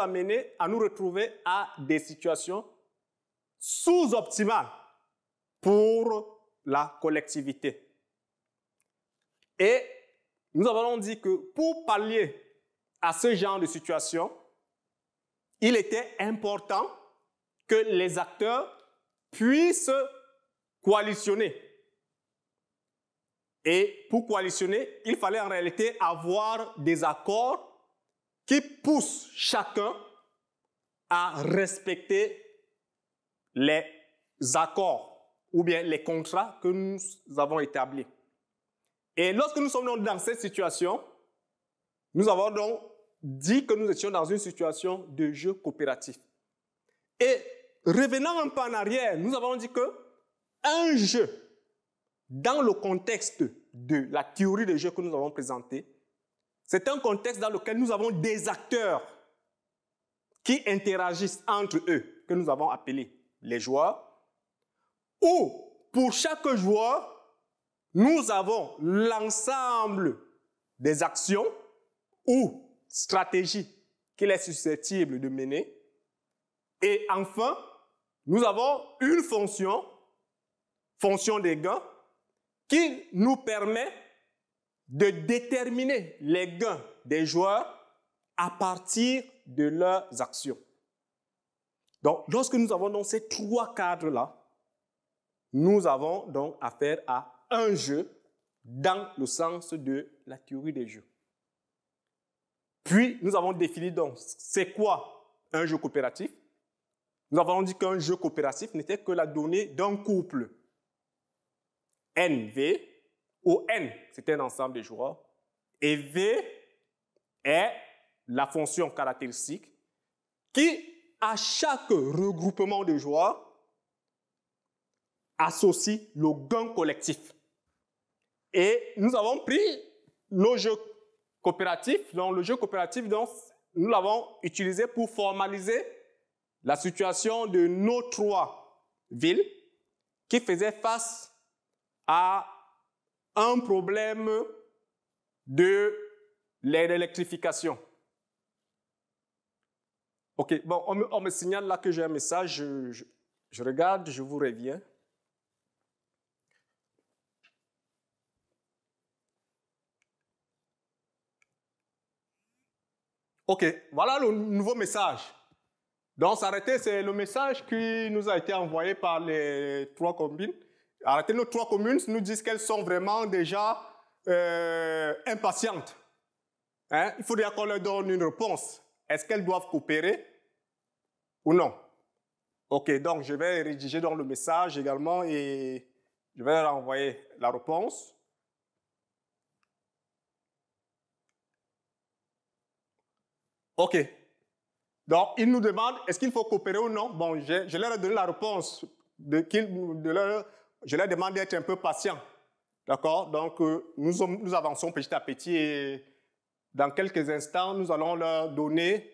amener à nous retrouver à des situations sous-optimales pour la collectivité. Et nous avons dit que pour pallier à ce genre de situation, il était important que les acteurs puissent coalitionner. Et pour coalitionner, il fallait en réalité avoir des accords qui poussent chacun à respecter les accords ou bien les contrats que nous avons établis. Et lorsque nous sommes donc dans cette situation, nous avons donc dit que nous étions dans une situation de jeu coopératif. Et revenant un peu en arrière, nous avons dit qu'un jeu, dans le contexte de la théorie de jeu que nous avons présentée, c'est un contexte dans lequel nous avons des acteurs qui interagissent entre eux, que nous avons appelés les joueurs, où pour chaque joueur, nous avons l'ensemble des actions ou stratégies qu'il est susceptible de mener. Et enfin, nous avons une fonction des gains, qui nous permet de déterminer les gains des joueurs à partir de leurs actions. Donc, lorsque nous avons donc ces trois cadres-là, nous avons donc affaire à un jeu dans le sens de la théorie des jeux. Puis, nous avons défini donc c'est quoi un jeu coopératif. Nous avons dit qu'un jeu coopératif n'était que la donnée d'un couple NV, où N, c'est un ensemble de joueurs, et V est la fonction caractéristique qui, à chaque regroupement de joueurs, associe le gain collectif. Et nous avons pris le jeu coopératif. Donc, le jeu coopératif, donc, nous l'avons utilisé pour formaliser la situation de nos trois villes qui faisaient face à un problème de l'électrification. OK, bon, on me signale là que j'ai un message. Je regarde, je vous reviens. OK, voilà le nouveau message. Donc, arrêtez, c'est le message qui nous a été envoyé par les 3 communes. Arrêtez, nos 3 communes nous disent qu'elles sont vraiment déjà impatientes. Hein? Il faudrait qu'on leur donne une réponse. Est-ce qu'elles doivent coopérer ou non? OK, donc je vais rédiger dans le message également et je vais leur envoyer la réponse. OK. Donc, ils nous demandent, est-ce qu'il faut coopérer ou non? Bon, je leur ai donné la réponse. Je leur demande d'être un peu patient. D'accord? Donc, nous avançons petit à petit et dans quelques instants, nous allons leur donner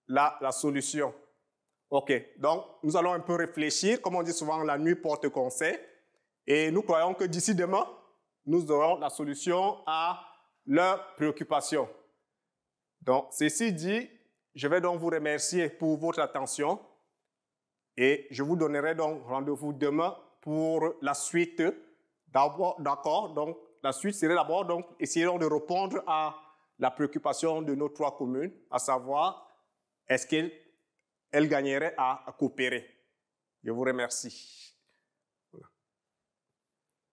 la solution. OK. Donc, nous allons un peu réfléchir. Comme on dit souvent, la nuit porte conseil. Et nous croyons que d'ici demain, nous aurons la solution à leurs préoccupations. Donc, ceci dit, je vais donc vous remercier pour votre attention et je vous donnerai donc rendez-vous demain pour la suite. D'accord? Donc, la suite serait d'abord donc essayer de répondre à la préoccupation de nos 3 communes, à savoir est-ce qu'elles gagneraient à coopérer. Je vous remercie.